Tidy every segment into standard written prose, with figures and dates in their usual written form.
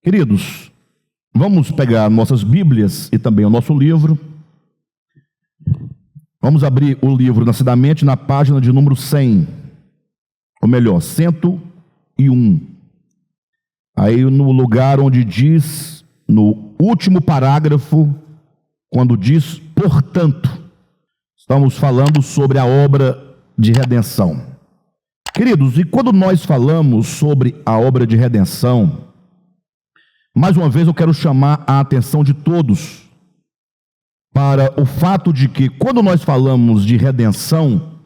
Queridos, vamos pegar nossas Bíblias e também o nosso livro. Vamos abrir o livro Nascidamente na página de número 100, ou melhor, 101. Aí no lugar onde diz, no último parágrafo, quando diz, portanto, estamos falando sobre a obra de redenção. Queridos, e quando nós falamos sobre a obra de redenção, mais uma vez eu quero chamar a atenção de todos para o fato de que quando nós falamos de redenção,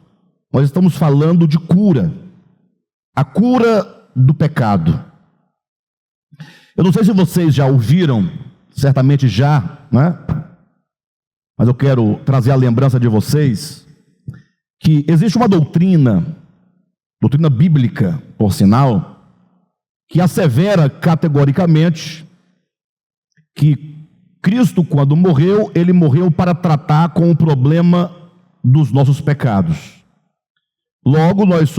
nós estamos falando de cura, a cura do pecado. Eu não sei se vocês já ouviram, certamente já, né? Mas eu quero trazer a lembrança de vocês que existe uma doutrina bíblica, por sinal, que assevera categoricamente que Cristo, quando morreu, ele morreu para tratar com o problema dos nossos pecados. Logo, nós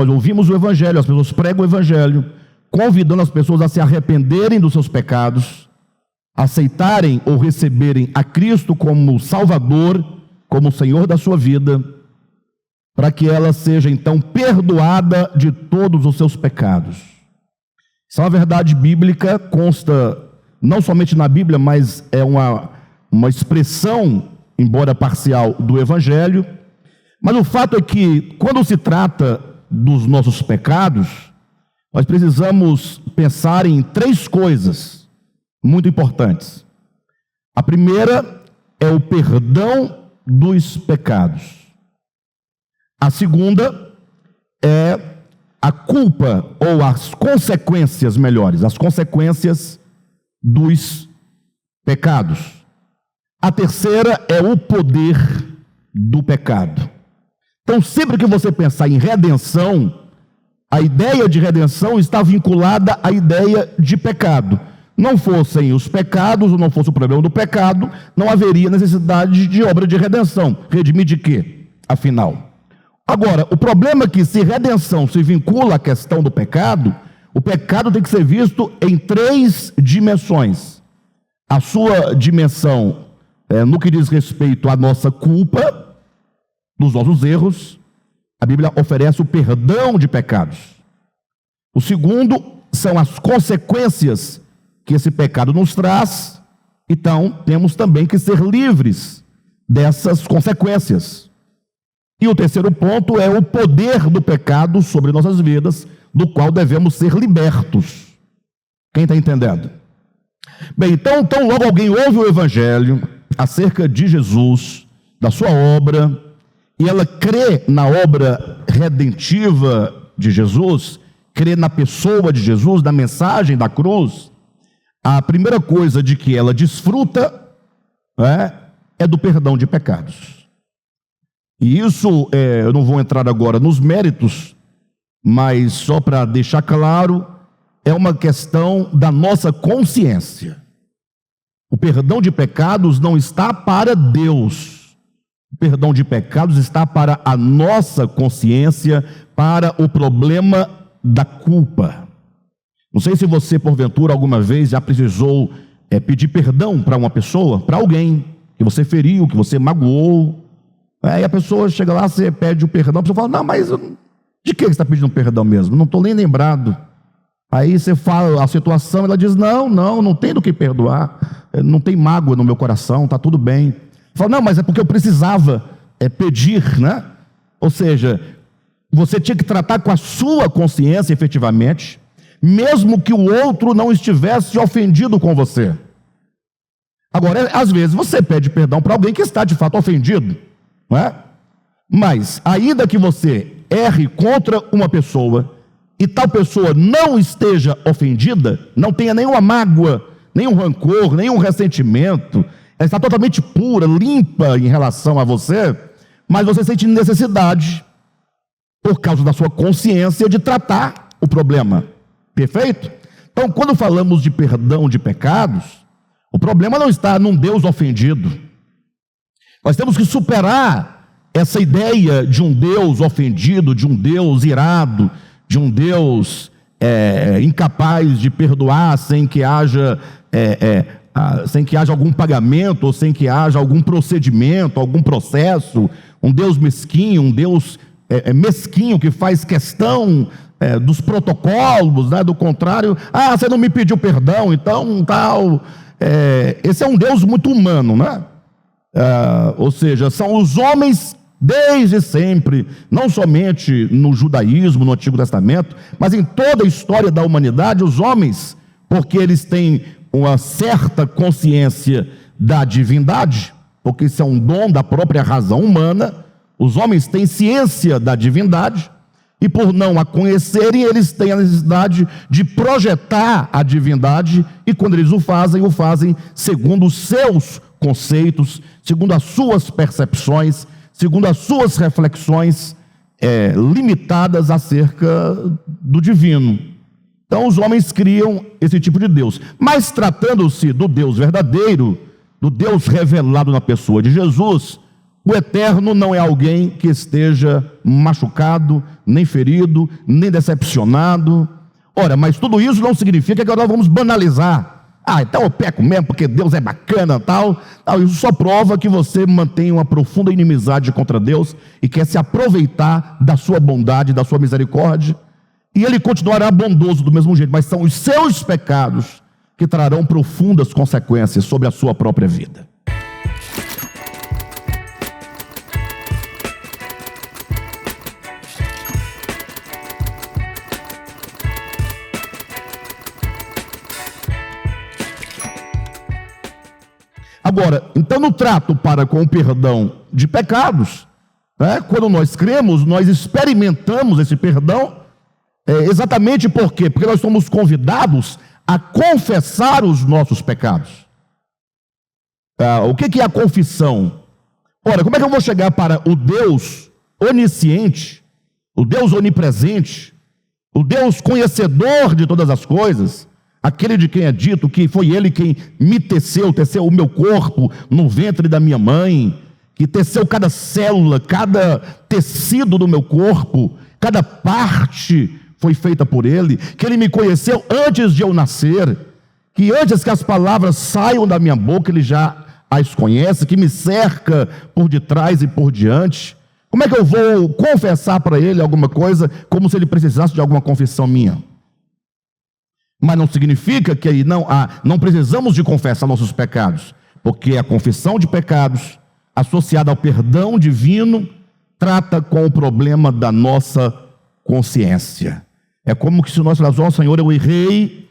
ouvimos o Evangelho, as pessoas pregam o Evangelho, convidando as pessoas a se arrependerem dos seus pecados, aceitarem ou receberem a Cristo como Salvador, como Senhor da sua vida, para que ela seja então perdoada de todos os seus pecados. Isso é uma verdade bíblica, consta não somente na Bíblia, mas é uma expressão, embora parcial, do Evangelho. Mas o fato é que, quando se trata dos nossos pecados, nós precisamos pensar em três coisas muito importantes. A primeira é o perdão dos pecados. A segunda é a culpa, ou as consequências melhores, as consequências dos pecados. A terceira é o poder do pecado. Então, sempre que você pensar em redenção, a ideia de redenção está vinculada à ideia de pecado. Não fossem os pecados, ou não fosse o problema do pecado, não haveria necessidade de obra de redenção. Redimir de quê, afinal? Agora, o problema é que se redenção se vincula à questão do pecado, o pecado tem que ser visto em três dimensões. A sua dimensão, no que diz respeito à nossa culpa, dos nossos erros, a Bíblia oferece o perdão de pecados. O segundo são as consequências que esse pecado nos traz, então temos também que ser livres dessas consequências. E o terceiro ponto é o poder do pecado sobre nossas vidas, do qual devemos ser libertos. Quem está entendendo? Bem, então logo alguém ouve o Evangelho acerca de Jesus, da sua obra, e ela crê na obra redentiva de Jesus, crê na pessoa de Jesus, na mensagem da cruz, a primeira coisa de que ela desfruta é do perdão de pecados. E isso, eu não vou entrar agora nos méritos, mas só para deixar claro, é uma questão da nossa consciência. O perdão de pecados não está para Deus. O perdão de pecados está para a nossa consciência, para o problema da culpa. Não sei se você, porventura, alguma vez já precisou pedir perdão para uma pessoa, para alguém que você feriu, que você magoou. Aí a pessoa chega lá, você pede o perdão, a pessoa fala, não, mas de que você está pedindo perdão mesmo? Não estou nem lembrado. Aí você fala a situação, ela diz, não tem do que perdoar, não tem mágoa no meu coração, está tudo bem. Fala, não, mas é porque eu precisava pedir, né? Ou seja, você tinha que tratar com a sua consciência efetivamente, mesmo que o outro não estivesse ofendido com você. Agora, às vezes você pede perdão para alguém que está de fato ofendido, não é? Mas, ainda que você erre contra uma pessoa e tal pessoa não esteja ofendida, não tenha nenhuma mágoa, nenhum rancor, nenhum ressentimento, ela está totalmente pura, limpa em relação a você, mas você sente necessidade, por causa da sua consciência, de tratar o problema. Perfeito? Então, quando falamos de perdão de pecados, o problema não está num Deus ofendido. Nós temos que superar essa ideia de um Deus ofendido, de um Deus irado, de um Deus incapaz de perdoar sem que haja algum pagamento, ou sem que haja algum procedimento, algum processo, um Deus mesquinho, um Deus mesquinho que faz questão dos protocolos, né? Do contrário, você não me pediu perdão, então tal. Esse é um Deus muito humano, né? Ou seja, são os homens desde sempre, não somente no judaísmo, no Antigo Testamento, mas em toda a história da humanidade, os homens, porque eles têm uma certa consciência da divindade, porque isso é um dom da própria razão humana, os homens têm ciência da divindade, e por não a conhecerem, eles têm a necessidade de projetar a divindade, e quando eles o fazem segundo os seus conceitos, segundo as suas percepções, segundo as suas reflexões limitadas acerca do divino. Então os homens criam esse tipo de Deus, mas tratando-se do Deus verdadeiro, do Deus revelado na pessoa de Jesus, o Eterno não é alguém que esteja machucado, nem ferido, nem decepcionado. Ora, mas tudo isso não significa que nós vamos banalizar. Então eu peco mesmo porque Deus é bacana, tal. Isso só prova que você mantém uma profunda inimizade contra Deus e quer se aproveitar da sua bondade, da sua misericórdia. E Ele continuará bondoso do mesmo jeito, mas são os seus pecados que trarão profundas consequências sobre a sua própria vida. Agora, então no trato para com o perdão de pecados, quando nós cremos, nós experimentamos esse perdão, exatamente por quê? Porque nós somos convidados a confessar os nossos pecados. O que é a confissão? Ora, como é que eu vou chegar para o Deus onisciente, o Deus onipresente, o Deus conhecedor de todas as coisas, aquele de quem é dito que foi Ele quem me teceu o meu corpo no ventre da minha mãe, que teceu cada célula, cada tecido do meu corpo, cada parte foi feita por Ele, que Ele me conheceu antes de eu nascer, que antes que as palavras saiam da minha boca, Ele já as conhece, que me cerca por detrás e por diante. Como é que eu vou confessar para Ele alguma coisa como se Ele precisasse de alguma confissão minha? Mas não significa que aí não precisamos de confessar nossos pecados, porque a confissão de pecados, associada ao perdão divino, trata com o problema da nossa consciência. É como que se nós falássemos: Senhor, eu errei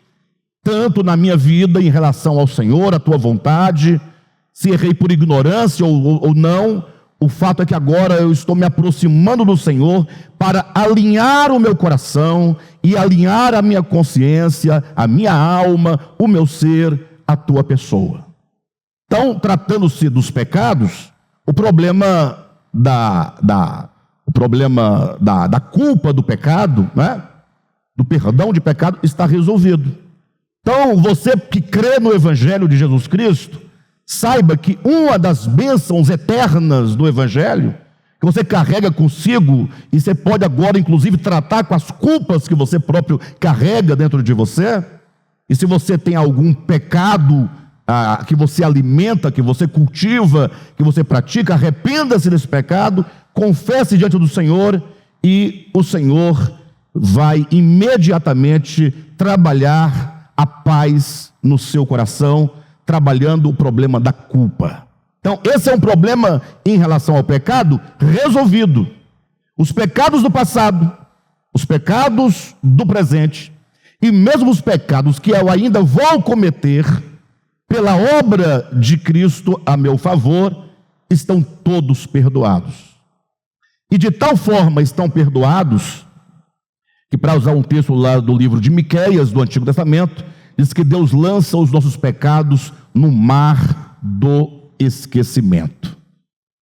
tanto na minha vida em relação ao Senhor, a tua vontade, se errei por ignorância ou não, o fato é que agora eu estou me aproximando do Senhor para alinhar o meu coração e alinhar a minha consciência, a minha alma, o meu ser, a tua pessoa. Então, tratando-se dos pecados, o problema da culpa do pecado, do perdão de pecado, está resolvido. Então, você que crê no Evangelho de Jesus Cristo, saiba que uma das bênçãos eternas do Evangelho, que você carrega consigo, e você pode agora inclusive tratar com as culpas que você próprio carrega dentro de você, e se você tem algum pecado que você alimenta, que você cultiva, que você pratica, arrependa-se desse pecado, confesse diante do Senhor, e o Senhor vai imediatamente trabalhar a paz no seu coração, trabalhando o problema da culpa. Então, esse é um problema em relação ao pecado resolvido. Os pecados do passado, os pecados do presente, e mesmo os pecados que eu ainda vou cometer, pela obra de Cristo a meu favor, estão todos perdoados. E de tal forma estão perdoados, que, para usar um texto lá do livro de Miqueias, do Antigo Testamento, diz que Deus lança os nossos pecados no mar do esquecimento.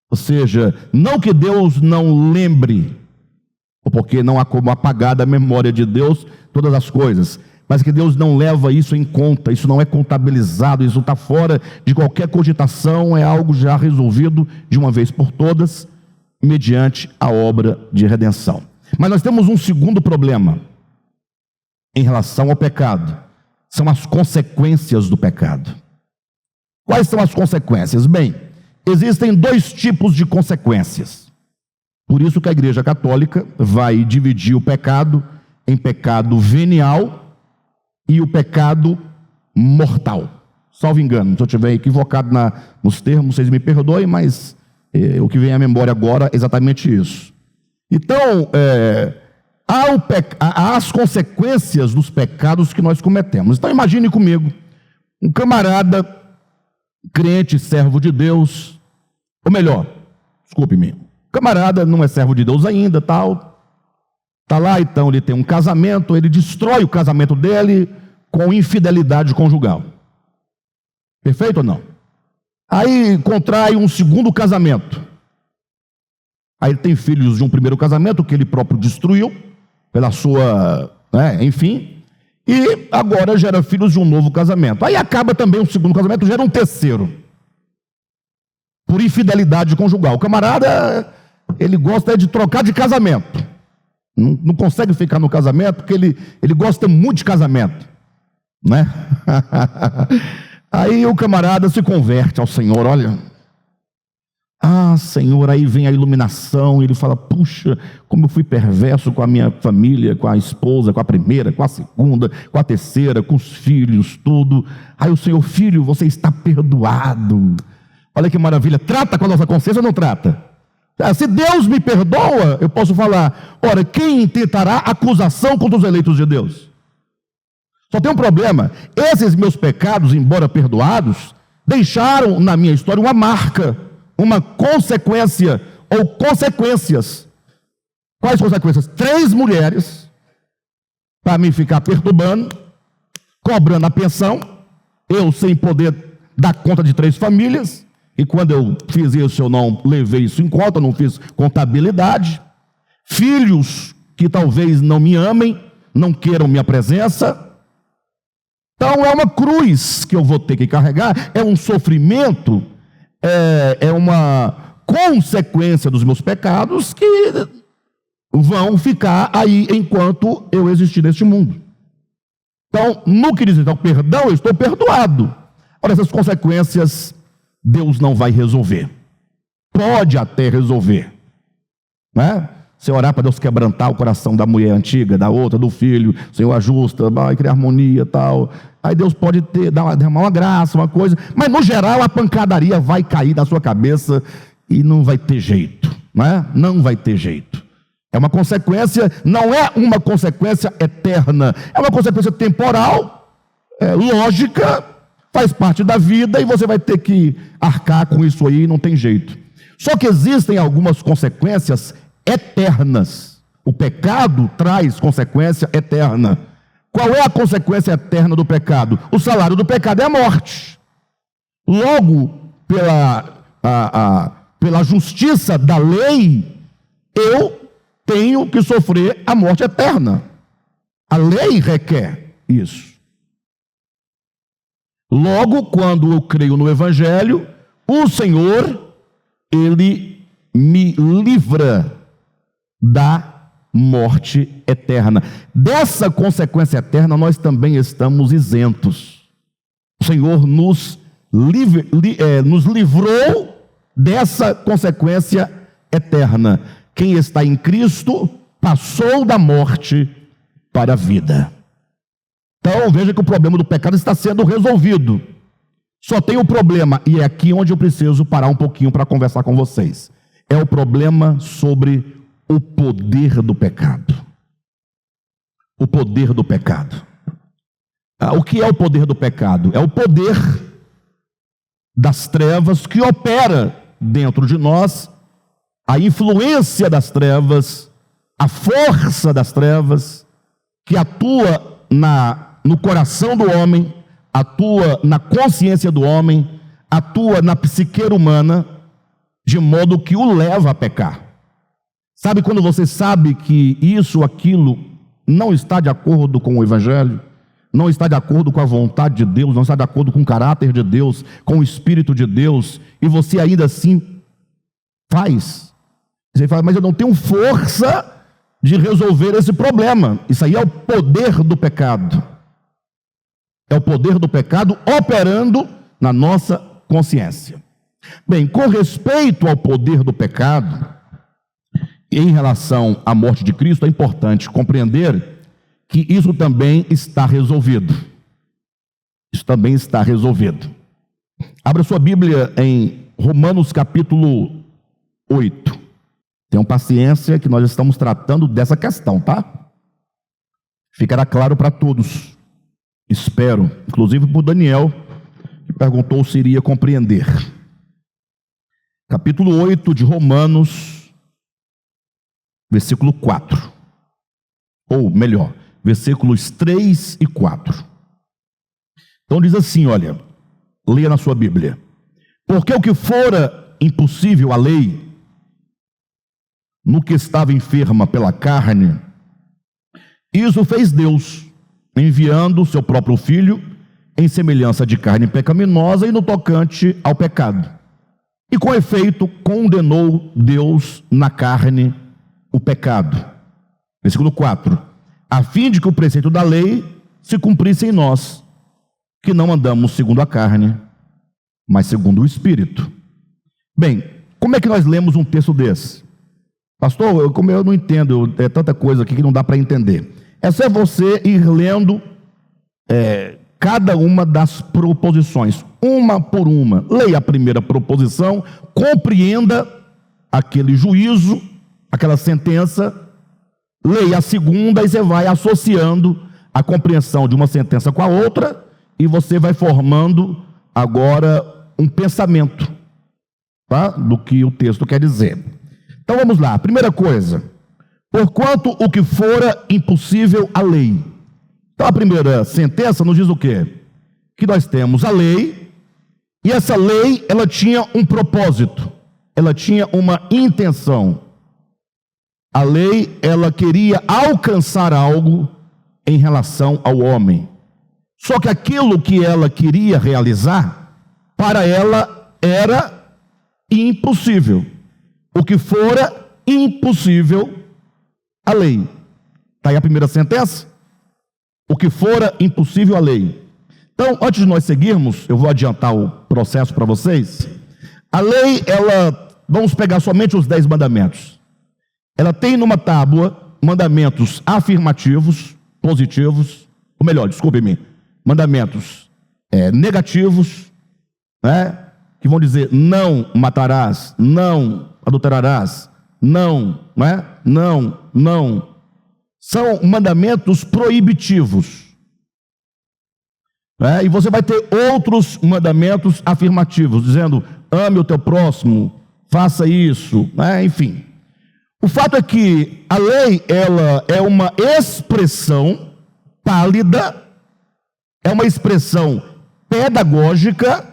Ou seja, não que Deus não lembre, porque não há como apagar da memória de Deus todas as coisas, mas que Deus não leva isso em conta, isso não é contabilizado, isso está fora de qualquer cogitação, é algo já resolvido de uma vez por todas, mediante a obra de redenção. Mas nós temos um segundo problema. em relação ao pecado são as consequências do pecado. Quais são as consequências? Bem, existem dois tipos de consequências. Por isso que a Igreja Católica vai dividir o pecado em pecado venial e o pecado mortal. Salvo engano, se eu estiver equivocado nos termos, vocês me perdoem, mas o que vem à memória agora é exatamente isso. Então, há as consequências dos pecados que nós cometemos. Então, imagine comigo, um camarada, crente, servo de Deus, ou melhor, desculpe-me, camarada não é servo de Deus ainda, tal, está lá, então ele tem um casamento, ele destrói o casamento dele com infidelidade conjugal. Perfeito ou não? Aí contrai um segundo casamento. Aí ele tem filhos de um primeiro casamento que ele próprio destruiu, pela sua, enfim, e agora gera filhos de um novo casamento. Aí acaba também um segundo casamento, gera um terceiro, por infidelidade conjugal. O camarada, ele gosta de trocar de casamento, não consegue ficar no casamento, porque ele gosta muito de casamento, né? Aí o camarada se converte ao Senhor, olha, Senhor, aí vem a iluminação, e ele fala, puxa, como eu fui perverso com a minha família, com a esposa, com a primeira, com a segunda, com a terceira, com os filhos, tudo. Aí o Senhor, filho, você está perdoado. Olha que maravilha, trata com a nossa consciência ou não trata? Se Deus me perdoa, eu posso falar, ora, quem intentará acusação contra os eleitos de Deus? Só tem um problema, esses meus pecados, embora perdoados, deixaram na minha história uma marca, uma consequência, ou consequências. Quais consequências? 3 mulheres, para me ficar perturbando, cobrando a pensão, eu sem poder dar conta de 3 famílias, e quando eu fiz isso, eu não levei isso em conta, não fiz contabilidade. Filhos que talvez não me amem, não queiram minha presença. Então é uma cruz que eu vou ter que carregar, é um sofrimento, é uma consequência dos meus pecados que vão ficar aí enquanto eu existir neste mundo. Então, no que diz então perdão, eu estou perdoado. Ora, essas consequências Deus não vai resolver. Pode até resolver, né? Você orar para Deus quebrantar o coração da mulher antiga, da outra, do filho, o Senhor ajusta, vai criar harmonia e tal. Aí Deus pode derramar uma graça, uma coisa, mas no geral a pancadaria vai cair na sua cabeça e não vai ter jeito, né? Não vai ter jeito. É uma consequência, não é uma consequência eterna, é uma consequência temporal, lógica, faz parte da vida e você vai ter que arcar com isso aí, não tem jeito. Só que existem algumas consequências eternas. O pecado traz consequência eterna. Qual é a consequência eterna do pecado? O salário do pecado é a morte. Logo, pela justiça da lei, eu tenho que sofrer a morte eterna. A lei requer isso. Logo, quando eu creio no Evangelho, o Senhor, Ele me livra da morte eterna. Dessa consequência eterna, nós também estamos isentos. O Senhor nos livrou dessa consequência eterna. Quem está em Cristo passou da morte para a vida. Então veja que o problema do pecado está sendo resolvido. Só tem um problema, e é aqui onde eu preciso parar um pouquinho para conversar com vocês. É o problema sobre o poder do pecado. O poder do pecado. O que é o poder do pecado? É o poder das trevas que opera dentro de nós, a influência das trevas, a força das trevas, que atua no coração do homem, atua na consciência do homem, atua na psique humana, de modo que o leva a pecar. Sabe quando você sabe que isso ou aquilo não está de acordo com o Evangelho, não está de acordo com a vontade de Deus, não está de acordo com o caráter de Deus, com o Espírito de Deus, e você ainda assim faz. Você fala, mas eu não tenho força de resolver esse problema. Isso aí é o poder do pecado. É o poder do pecado operando na nossa consciência. Bem, com respeito ao poder do pecado, em relação à morte de Cristo, é importante compreender que isso também está resolvido. Isso também está resolvido. Abra sua Bíblia em Romanos capítulo 8. Tenham paciência que nós estamos tratando dessa questão, tá? Ficará claro para todos. Espero, inclusive por Daniel, que perguntou se iria compreender. Capítulo 8 de Romanos, versículo 4. Ou melhor, versículos 3 e 4. Então diz assim, olha, leia na sua Bíblia. Porque o que fora impossível à lei, no que estava enferma pela carne, isso fez Deus, enviando o seu próprio Filho em semelhança de carne pecaminosa e no tocante ao pecado. E com efeito condenou Deus na carne o pecado. Versículo 4. A fim de que o preceito da lei se cumprisse em nós, que não andamos segundo a carne, mas segundo o Espírito. Bem, como é que nós lemos um texto desse? Pastor, como eu não entendo, é tanta coisa aqui que não dá para entender. É só você ir lendo cada uma das proposições, uma por uma. Leia a primeira proposição, compreenda aquele juízo, aquela sentença. Leia a segunda e você vai associando a compreensão de uma sentença com a outra e você vai formando agora um pensamento, tá? Do que o texto quer dizer. Então vamos lá, primeira coisa, porquanto o que fora impossível à lei. Então a primeira sentença nos diz o quê? Que nós temos a lei, e essa lei, ela tinha um propósito, ela tinha uma intenção. A lei, ela queria alcançar algo em relação ao homem. Só que aquilo que ela queria realizar, para ela era impossível. O que fora impossível à lei. Está aí a primeira sentença? O que fora impossível à lei. Então, antes de nós seguirmos, eu vou adiantar o processo para vocês. A lei, vamos pegar somente os 10 mandamentos. Ela tem numa tábua mandamentos afirmativos, positivos, ou melhor, desculpe-me, mandamentos negativos, né? Que vão dizer não matarás, não adulterarás, não. São mandamentos proibitivos. E você vai ter outros mandamentos afirmativos, dizendo, ame o teu próximo, faça isso, enfim. O fato é que a lei, ela é uma expressão pálida, é uma expressão pedagógica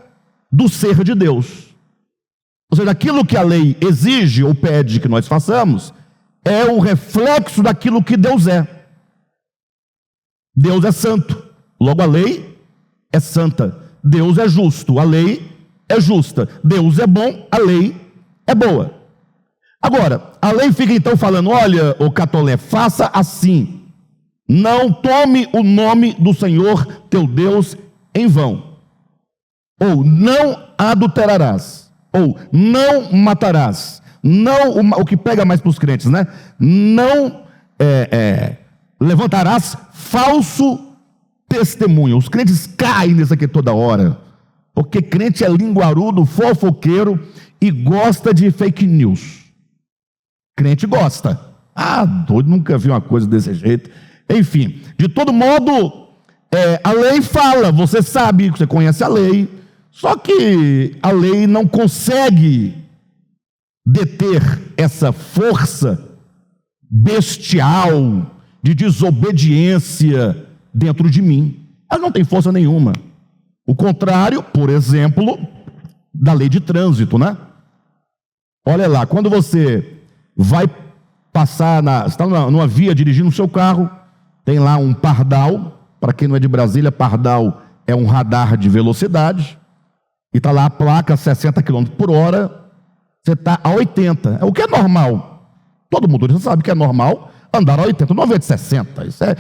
do ser de Deus. Ou seja, aquilo que a lei exige ou pede que nós façamos é o reflexo daquilo que Deus é. Deus é santo, logo a lei é santa. Deus é justo, a lei é justa. Deus é bom, a lei é boa. Agora, a lei fica então falando, olha, ô Catolé, faça assim. Não tome o nome do Senhor teu Deus em vão. Ou não adulterarás. Ou não matarás. Não, o que pega mais para os crentes, né? Não levantarás falso testemunho. Os crentes caem nisso aqui toda hora. Porque crente é linguarudo, fofoqueiro e gosta de fake news. Crente gosta. Doido, nunca vi uma coisa desse jeito. Enfim, de todo modo, a lei fala, você sabe, você conhece a lei, só que a lei não consegue deter essa força bestial de desobediência dentro de mim. Ela não tem força nenhuma. O contrário, por exemplo, da lei de trânsito, né? Olha lá, quando você vai passar, está numa via dirigindo o seu carro, tem lá um pardal. Para quem não é de Brasília, pardal é um radar de velocidade, e está lá a placa 60 km por hora, você está a 80, o que é normal. Todo mundo já sabe que é normal Andaram 80, 90, 60. Isso é,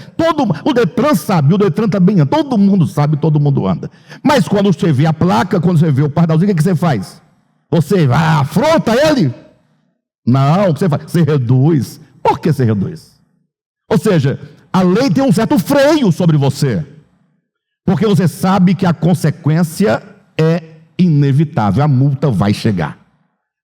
o Detran sabe, o Detran também anda. Todo mundo sabe, todo mundo anda. Mas quando você vê a placa, quando você vê o pardalzinho, o que você faz? Você afronta ele? Não, o que você faz? Você reduz. Por que você reduz? Ou seja, a lei tem um certo freio sobre você. Porque você sabe que a consequência é inevitável. A multa vai chegar.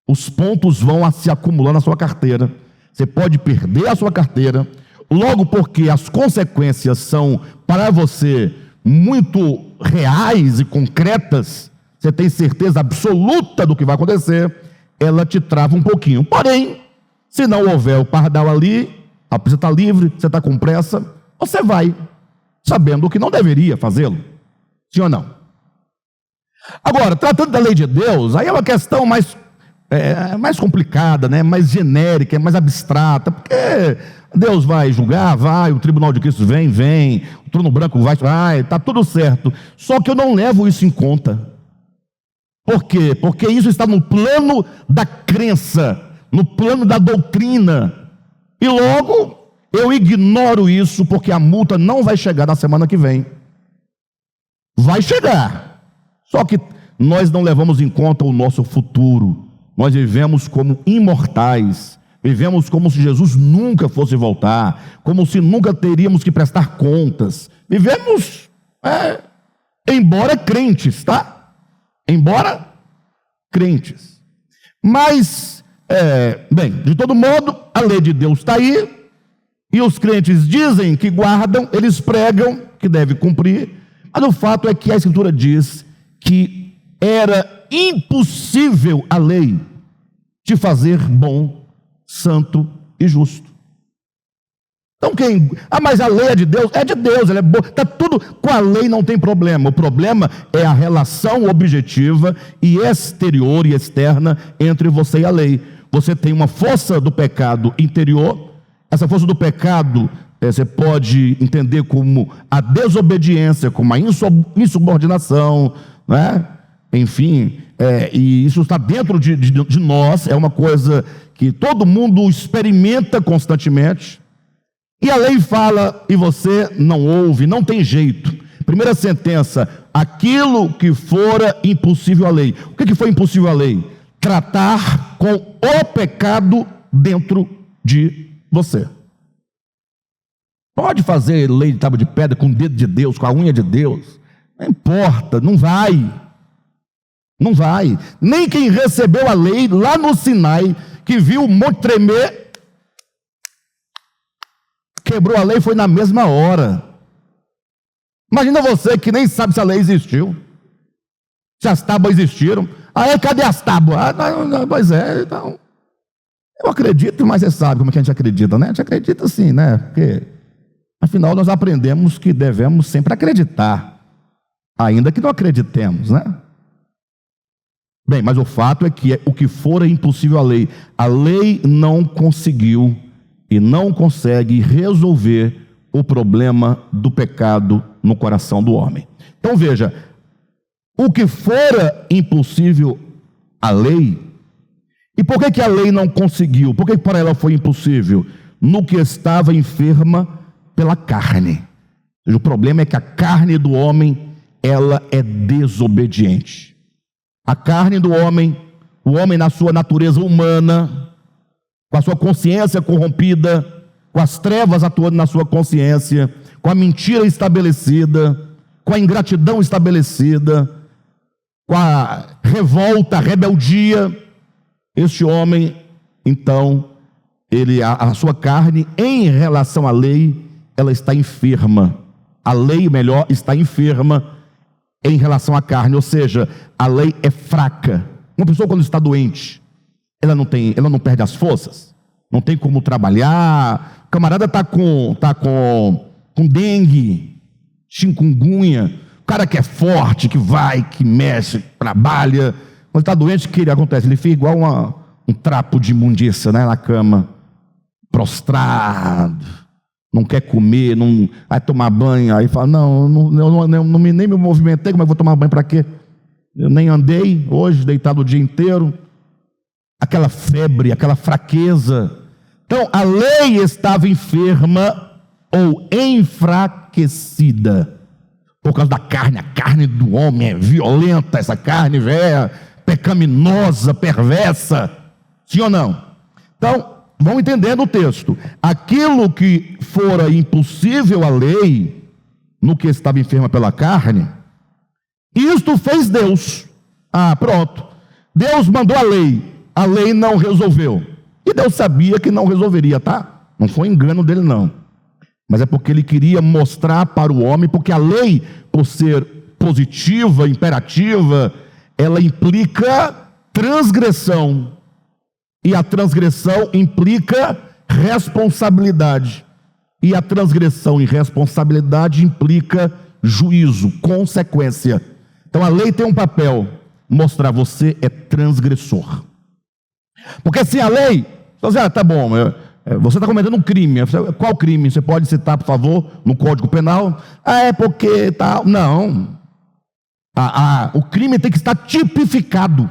Os pontos vão se acumulando na sua carteira. Você pode perder a sua carteira, logo porque as consequências são para você muito reais e concretas, você tem certeza absoluta do que vai acontecer, ela te trava um pouquinho. Porém, se não houver o pardal ali, a polícia está livre, você está com pressa, você vai, sabendo que não deveria fazê-lo. Sim ou não? Agora, tratando da lei de Deus, aí é uma questão mais complicada, né? Mais genérica, mais abstrata, porque Deus vai julgar, vai, o tribunal de Cristo vem, o trono branco vai, está tudo certo. Só que eu não levo isso em conta. Por quê? Porque isso está no plano da crença, no plano da doutrina, e logo eu ignoro isso, porque a multa não vai chegar na semana que vem. Vai chegar, só que nós não levamos em conta o nosso futuro. Nós vivemos como imortais, vivemos como se Jesus nunca fosse voltar, como se nunca teríamos que prestar contas. Vivemos, embora crentes, tá? Embora crentes. Mas, bem, de todo modo, a lei de Deus está aí, e os crentes dizem que guardam, eles pregam que deve cumprir, mas o fato é que a Escritura diz que era impossível a lei te fazer bom, santo e justo. Então mas a lei é de Deus? É de Deus, ela é boa, está tudo, com a lei não tem problema, o problema é a relação objetiva e exterior e externa entre você e a lei. Você tem uma força do pecado interior, essa força do pecado você pode entender como a desobediência, como a insubordinação, né? Enfim, e isso está dentro de nós, é uma coisa que todo mundo experimenta constantemente, e a lei fala, e você não ouve, não tem jeito. Primeira sentença: aquilo que fora impossível à lei. O que foi impossível à lei? Tratar com o pecado dentro de você. Pode fazer lei de tábua de pedra com o dedo de Deus, com a unha de Deus, não importa, não vai. Não vai. Nem quem recebeu a lei lá no Sinai, que viu o monte tremer, quebrou a lei, foi na mesma hora. Imagina você que nem sabe se a lei existiu, se as tábuas existiram. Cadê as tábuas? Pois é, então. Eu acredito, mas você sabe como é que a gente acredita, né? A gente acredita sim, né? Porque, afinal, nós aprendemos que devemos sempre acreditar, ainda que não acreditemos, né? Bem, mas o fato é que o que for é impossível a lei não conseguiu e não consegue resolver o problema do pecado no coração do homem. Então veja, o que fora impossível a lei, e por que a lei não conseguiu? Por que para ela foi impossível? No que estava enferma pela carne. O problema é que a carne do homem, ela é desobediente. A carne do homem, o homem na sua natureza humana, com a sua consciência corrompida, com as trevas atuando na sua consciência, com a mentira estabelecida, com a ingratidão estabelecida, com a revolta, a rebeldia, este homem, então, a sua carne, em relação à lei, ela está enferma. A lei, melhor, está enferma em relação à carne, ou seja, a lei é fraca. Uma pessoa quando está doente, ela não perde as forças, não tem como trabalhar. O camarada está com dengue, chikungunya, o cara que é forte, que vai, que mexe, trabalha, quando está doente, o que acontece? Ele fica igual um trapo de imundícia, né, na cama, prostrado, não quer comer, não vai tomar banho, aí fala, nem me movimentei, como é que vou tomar banho para quê? Eu nem andei hoje, deitado o dia inteiro. Aquela febre, aquela fraqueza. Então, a lei estava enferma ou enfraquecida por causa da carne. A carne do homem é violenta, essa carne é pecaminosa, perversa. Sim ou não? Então, vão entendendo o texto. Aquilo que fora impossível à lei, no que estava enferma pela carne, isto fez Deus. Pronto. Deus mandou a lei não resolveu. E Deus sabia que não resolveria, tá? Não foi engano dele, não. Mas é porque ele queria mostrar para o homem, porque a lei, por ser positiva, imperativa, ela implica transgressão. E a transgressão implica responsabilidade. E a transgressão e responsabilidade implica juízo, consequência. Então a lei tem um papel, mostrar você é transgressor. Porque se a lei, você tá bom, você está cometendo um crime. Qual crime? Você pode citar, por favor, no Código Penal? É porque tal. Não. O crime tem que estar tipificado.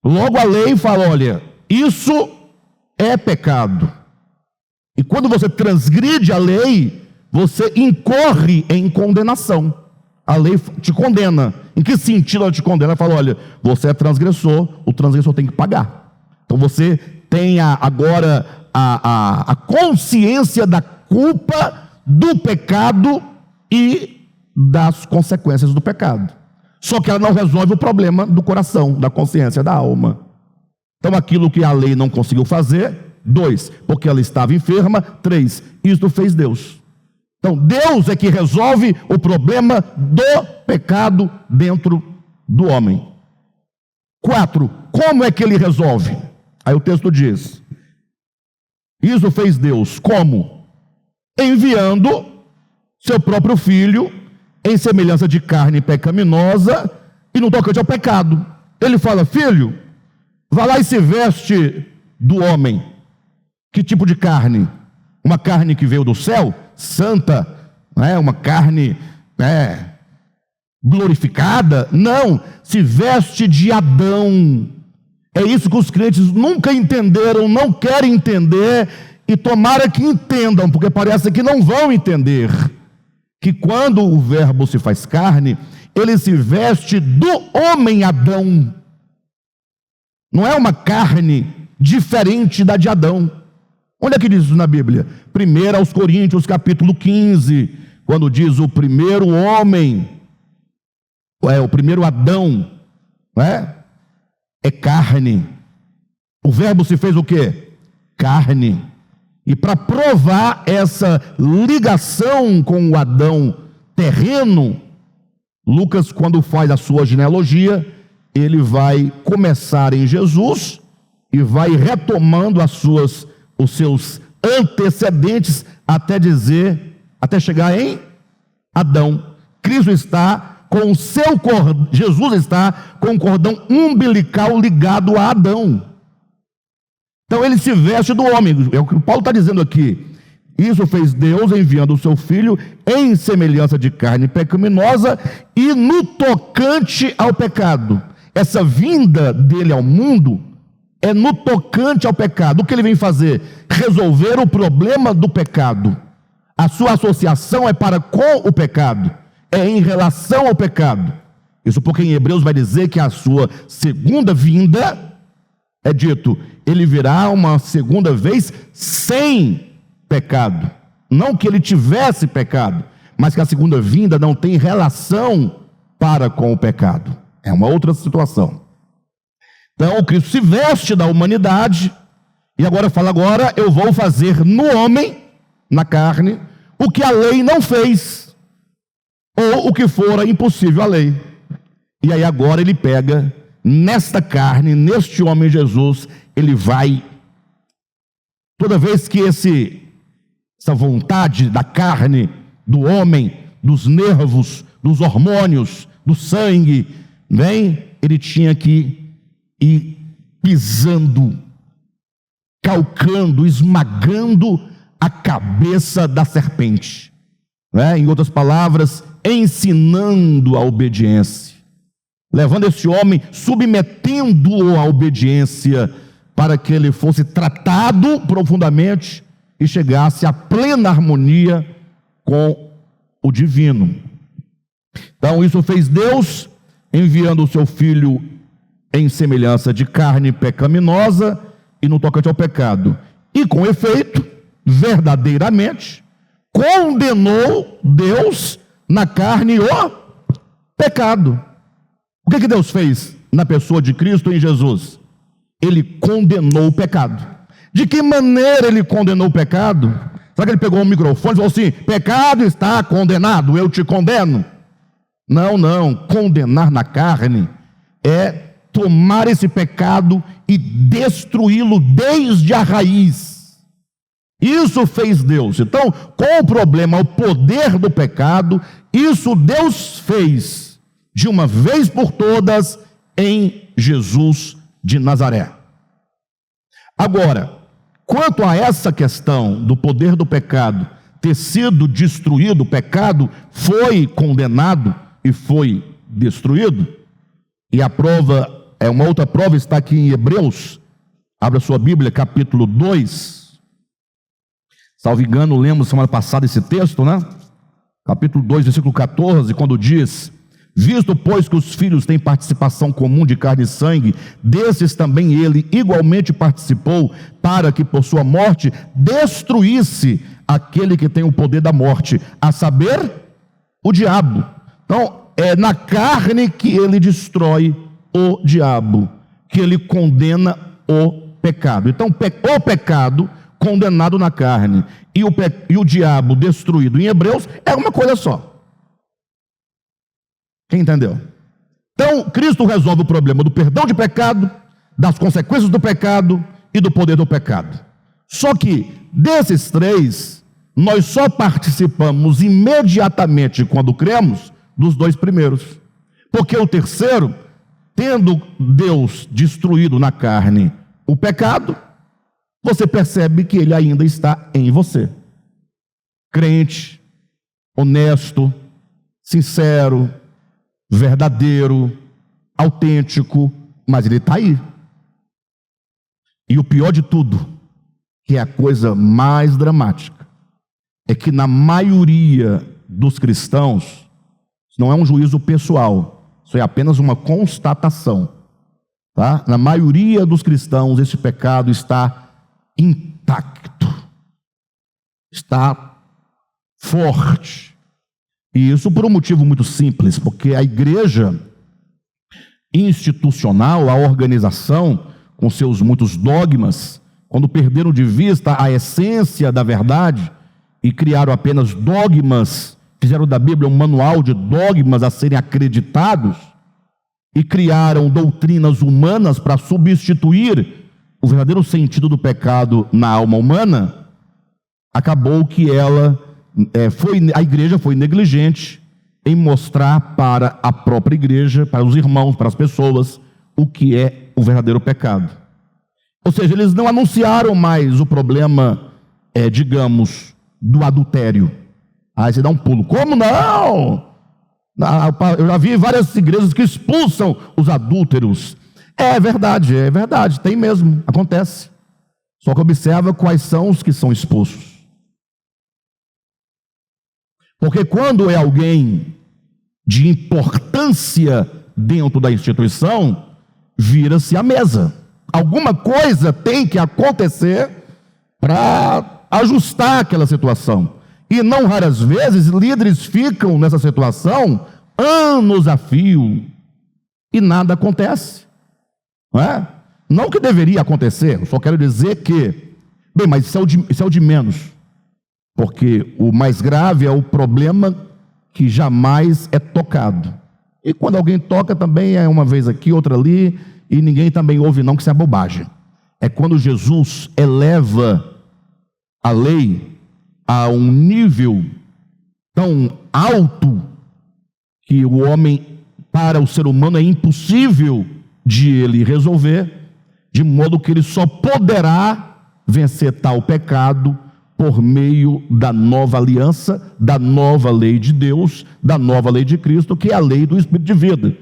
Logo a lei fala, olha, isso é pecado. E quando você transgride a lei, você incorre em condenação. A lei te condena. Em que sentido ela te condena? Ela fala, olha, você é transgressor, o transgressor tem que pagar. Então você tem agora a consciência da culpa do pecado e das consequências do pecado. Só que ela não resolve o problema do coração, da consciência, da alma. Então aquilo que a lei não conseguiu fazer, 2, porque ela estava enferma, 3, isto fez Deus. Então Deus é que resolve o problema do pecado dentro do homem. 4, como é que ele resolve? Aí o texto diz, isso fez Deus, como? Enviando seu próprio filho em semelhança de carne pecaminosa e no tocante ao pecado. Ele fala, filho, vá lá e se veste do homem. Que tipo de carne? Uma carne que veio do céu, santa, uma carne glorificada? Não, se veste de Adão. É isso que os crentes nunca entenderam, não querem entender, e tomara que entendam, porque parece que não vão entender, que quando o verbo se faz carne, ele se veste do homem Adão. Não é uma carne diferente da de Adão. Onde é que diz isso na Bíblia? 1 aos Coríntios, capítulo 15, quando diz o primeiro homem, o primeiro Adão, é carne. O verbo se fez o quê? Carne. E para provar essa ligação com o Adão terreno, Lucas, quando faz a sua genealogia, ele vai começar em Jesus e vai retomando os seus antecedentes até chegar em Adão. Cristo está com o seu cordão, Jesus está com o cordão umbilical ligado a Adão. Então ele se veste do homem, é o que Paulo está dizendo aqui. Isso fez Deus enviando o seu filho em semelhança de carne pecaminosa e no tocante ao pecado. Essa vinda dele ao mundo é no tocante ao pecado. O que ele vem fazer? Resolver o problema do pecado. A sua associação é para com o pecado, é em relação ao pecado. Isso porque em Hebreus vai dizer que a sua segunda vinda, é dito, ele virá uma segunda vez sem pecado. Não que ele tivesse pecado, mas que a segunda vinda não tem relação para com o pecado. É uma outra situação. Então, Cristo se veste da humanidade e agora fala, agora eu vou fazer no homem, na carne, o que a lei não fez, ou o que fora impossível à lei. E aí agora ele pega nesta carne, neste homem Jesus, ele vai, toda vez que essa vontade da carne, do homem, dos nervos, dos hormônios, do sangue, ele tinha que ir pisando, calcando, esmagando a cabeça da serpente, em outras palavras, ensinando a obediência, levando esse homem, submetendo-o à obediência para que ele fosse tratado profundamente e chegasse à plena harmonia com o divino. Então isso fez Deus, enviando o seu Filho em semelhança de carne pecaminosa e no tocante ao pecado. E com efeito, verdadeiramente, condenou Deus na carne o pecado. O que Deus fez na pessoa de Cristo em Jesus? Ele condenou o pecado. De que maneira ele condenou o pecado? Será que ele pegou um microfone e falou assim: pecado está condenado, eu te condeno? Não. Condenar na carne é tomar esse pecado e destruí-lo desde a raiz. Isso fez Deus. Então, com o problema, o poder do pecado, isso Deus fez de uma vez por todas em Jesus de Nazaré. Agora, quanto a essa questão do poder do pecado ter sido destruído, o pecado foi condenado e foi destruído, e a prova, uma outra prova está aqui em Hebreus. Abra sua Bíblia, capítulo 2. Salvo engano, lemos semana passada esse texto, né? Capítulo 2, versículo 14, quando diz: visto, pois, que os filhos têm participação comum de carne e sangue, desses também ele igualmente participou, para que por sua morte destruísse aquele que tem o poder da morte, a saber, o diabo. Então, é na carne que ele destrói o diabo, que ele condena o pecado. Então, o pecado condenado na carne e o diabo destruído em Hebreus é uma coisa só. Quem entendeu? Então, Cristo resolve o problema do perdão de pecado, das consequências do pecado e do poder do pecado. Só que, desses três, nós só participamos imediatamente, quando cremos, dos dois primeiros. Porque o terceiro, tendo Deus destruído na carne o pecado, você percebe que ele ainda está em você. Crente, honesto, sincero, verdadeiro, autêntico, mas ele está aí. E o pior de tudo, que é a coisa mais dramática, é que na maioria dos cristãos, isso não é um juízo pessoal, isso é apenas uma constatação, tá? Na maioria dos cristãos, esse pecado está intacto, está forte. E isso por um motivo muito simples, porque a igreja institucional, a organização, com seus muitos dogmas, quando perderam de vista a essência da verdade e criaram apenas dogmas, fizeram da Bíblia um manual de dogmas a serem acreditados, e criaram doutrinas humanas para substituir o verdadeiro sentido do pecado na alma humana, acabou que a igreja foi negligente em mostrar para a própria igreja, para os irmãos, para as pessoas, o que é o verdadeiro pecado. Ou seja, eles não anunciaram mais o problema, digamos, do adultério. Aí você dá um pulo. Como não? Eu já vi várias igrejas que expulsam os adúlteros. É verdade, tem mesmo, acontece. Só que observa quais são os que são expulsos. Porque quando é alguém de importância dentro da instituição, vira-se a mesa. Alguma coisa tem que acontecer para ajustar aquela situação. E não raras vezes líderes ficam nessa situação anos a fio e nada acontece. Não é? Não que deveria acontecer, eu só quero dizer que, bem, mas isso é o de menos. Porque o mais grave é o problema que jamais é tocado. E quando alguém toca também é uma vez aqui, outra ali, e ninguém também ouve não, que isso é bobagem. É quando Jesus eleva a lei a um nível tão alto que o homem, para o ser humano, é impossível de ele resolver, de modo que ele só poderá vencer tal pecado por meio da nova aliança, da nova lei de Deus, da nova lei de Cristo, que é a lei do Espírito de vida.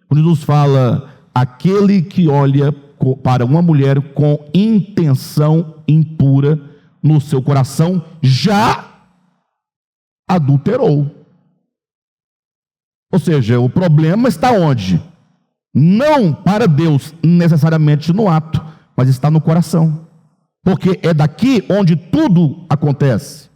Quando Jesus fala, aquele que olha para uma mulher com intenção impura no seu coração, já adulterou. Ou seja, o problema está onde? Não para Deus necessariamente no ato, mas está no coração. Porque é daqui onde tudo acontece.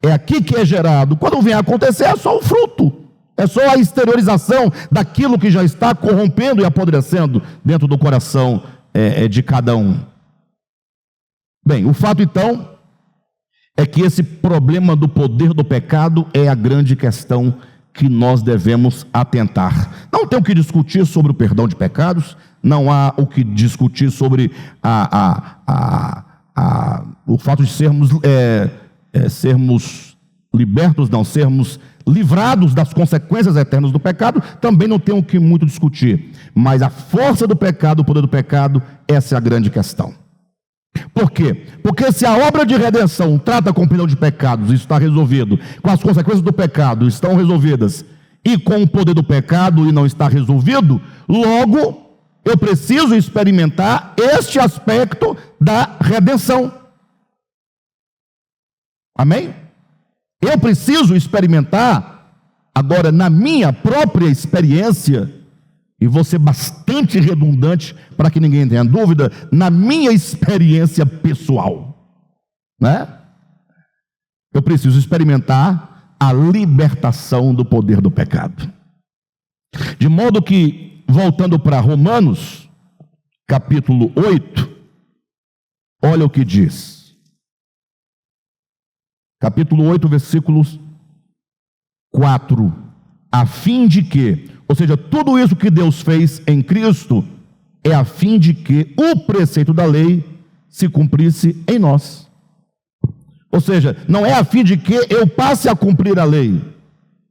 É aqui que é gerado. Quando vem a acontecer, é só o fruto. É só a exteriorização daquilo que já está corrompendo e apodrecendo dentro do coração de cada um. Bem, o fato então é que esse problema do poder do pecado é a grande questão que nós devemos atentar. Não tem o que discutir sobre o perdão de pecados, não há o que discutir sobre o fato de sermos libertos, não, sermos livrados das consequências eternas do pecado, também não tem o que muito discutir. Mas a força do pecado, o poder do pecado, essa é a grande questão. Por quê? Porque se a obra de redenção trata com o perdão de pecados, isso está resolvido, com as consequências do pecado estão resolvidas, e com o poder do pecado e não está resolvido, logo eu preciso experimentar este aspecto da redenção. Amém? Eu preciso experimentar, agora na minha própria experiência, e vou ser bastante redundante para que ninguém tenha dúvida, na minha experiência pessoal, né? Eu preciso experimentar a libertação do poder do pecado. De modo que, voltando para Romanos, capítulo 8, olha o que diz. Capítulo 8, versículos 4. A fim de que, ou seja, tudo isso que Deus fez em Cristo é a fim de que o preceito da lei se cumprisse em nós. Ou seja, não é a fim de que eu passe a cumprir a lei.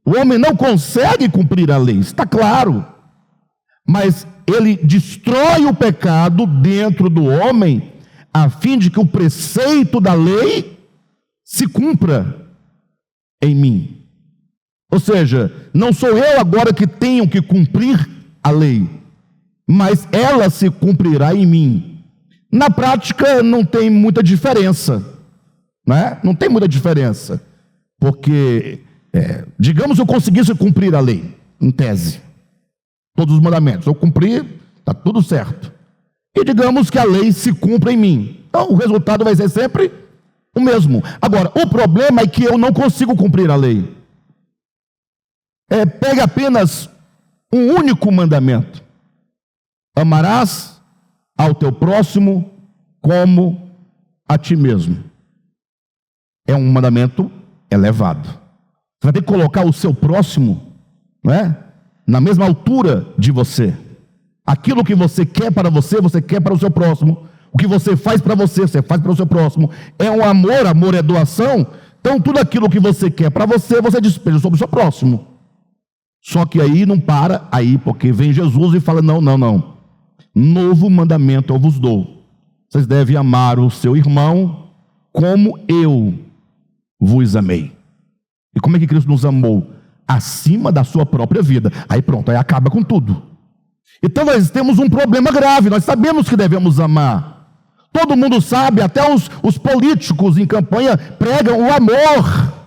O homem não consegue cumprir a lei, está claro. Mas ele destrói o pecado dentro do homem a fim de que o preceito da lei se cumpra em mim. Ou seja, não sou eu agora que tenho que cumprir a lei, mas ela se cumprirá em mim. Na prática não tem muita diferença, né? Não tem muita diferença, porque, digamos eu conseguisse cumprir a lei, em tese, todos os mandamentos, eu cumpri, está tudo certo. E digamos que a lei se cumpra em mim, então o resultado vai ser sempre o mesmo. Agora, o problema é que eu não consigo cumprir a lei. Pega apenas um único mandamento: amarás ao teu próximo como a ti mesmo. É um mandamento elevado. Você vai ter que colocar o seu próximo, né, na mesma altura de você. Aquilo que você quer para você, você quer para o seu próximo. O que você faz para você, você faz para o seu próximo. É um amor, amor é doação. Então tudo aquilo que você quer para você, você despeja sobre o seu próximo. Só que aí não para aí, porque vem Jesus e fala: não. Novo mandamento eu vos dou. Vocês devem amar o seu irmão como eu vos amei. E como é que Cristo nos amou? Acima da sua própria vida. Aí pronto, aí acaba com tudo. Então nós temos um problema grave. Nós sabemos que devemos amar. Todo mundo sabe, até os políticos em campanha pregam o amor.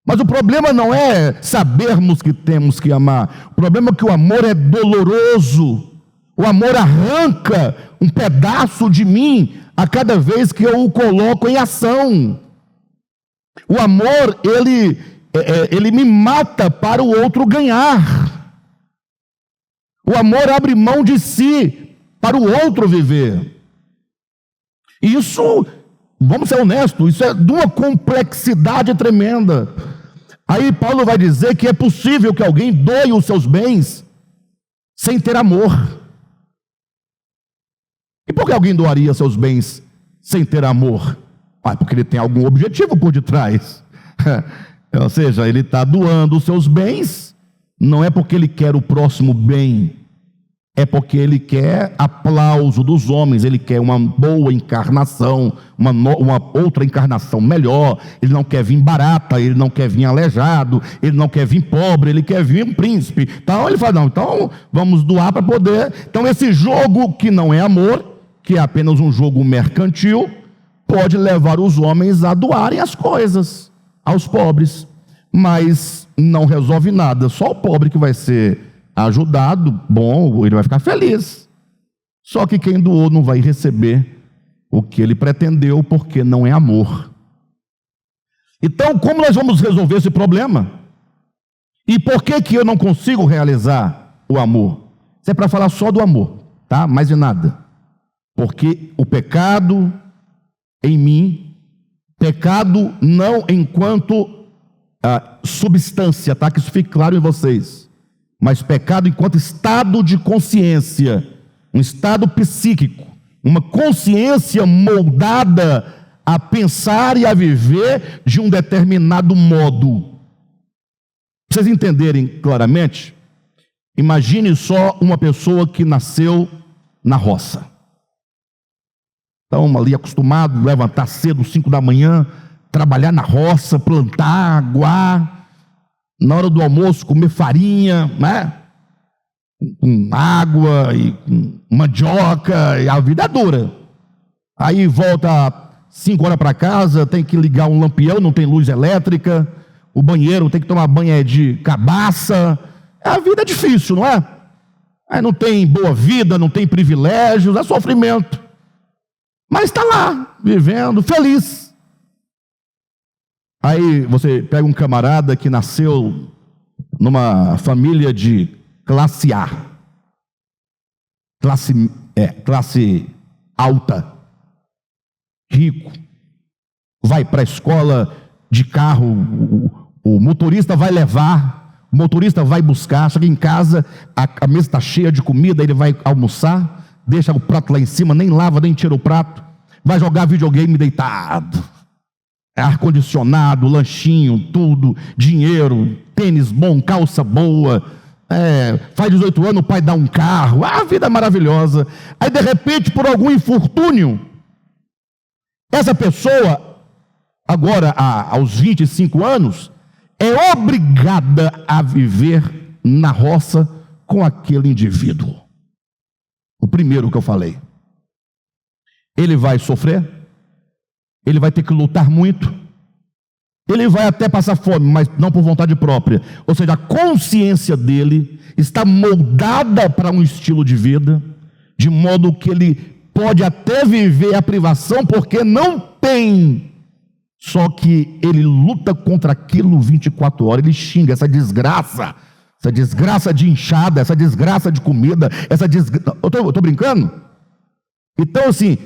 Mas o problema não é sabermos que temos que amar. O problema é que o amor é doloroso. O amor arranca um pedaço de mim a cada vez que eu o coloco em ação. O amor, ele me mata para o outro ganhar. O amor abre mão de si para o outro viver. E isso, vamos ser honestos, isso é de uma complexidade tremenda. Aí Paulo vai dizer que é possível que alguém doe os seus bens sem ter amor. E por que alguém doaria seus bens sem ter amor? Porque ele tem algum objetivo por detrás. Ou seja, ele está doando os seus bens, não é porque ele quer o próximo bem, é porque ele quer aplauso dos homens, ele quer uma boa encarnação, uma outra encarnação melhor. Ele não quer vir barata, ele não quer vir aleijado, ele não quer vir pobre, ele quer vir um príncipe. Então ele fala, não, então vamos doar para poder. Então esse jogo que não é amor, que é apenas um jogo mercantil, pode levar os homens a doarem as coisas aos pobres, mas não resolve nada. Só o pobre que vai ser ajudado, bom, ele vai ficar feliz. Só que quem doou não vai receber o que ele pretendeu, porque não é amor. Então, como nós vamos resolver esse problema? E por que eu não consigo realizar o amor? Isso é para falar só do amor, tá? Mais de nada. Porque o pecado em mim, pecado não enquanto substância, tá? Que isso fique claro em vocês. Mas pecado enquanto estado de consciência, um estado psíquico, uma consciência moldada a pensar e a viver de um determinado modo. Para vocês entenderem claramente, imagine só uma pessoa que nasceu na roça. Então, ali acostumado a levantar cedo, 5 da manhã, trabalhar na roça, plantar, aguar, na hora do almoço comer farinha, né? Com água e com mandioca, e a vida é dura. Aí volta 5 horas para casa, tem que ligar um lampião, não tem luz elétrica, o banheiro tem que tomar banho de cabaça. A vida é difícil, não é? Aí não tem boa vida, não tem privilégios, é sofrimento. Mas está lá, vivendo, feliz. Aí você pega um camarada que nasceu numa família de classe A, classe alta, rico, vai para a escola de carro, o motorista vai levar, o motorista vai buscar, chega em casa, a mesa está cheia de comida, ele vai almoçar, deixa o prato lá em cima, nem lava, nem tira o prato, vai jogar videogame deitado, ar-condicionado, lanchinho, tudo, dinheiro, tênis bom, calça boa, faz 18 anos, o pai dá um carro, a vida é maravilhosa. Aí de repente, por algum infortúnio, essa pessoa, agora aos 25 anos, é obrigada a viver na roça com aquele indivíduo. O primeiro que eu falei. Ele vai sofrer, ele vai ter que lutar muito, ele vai até passar fome, mas não por vontade própria. Ou seja, a consciência dele está moldada para um estilo de vida, de modo que ele pode até viver a privação, porque não tem. Só que ele luta contra aquilo 24 horas, ele xinga essa desgraça de inchada, essa desgraça de comida, eu estou brincando? Então assim,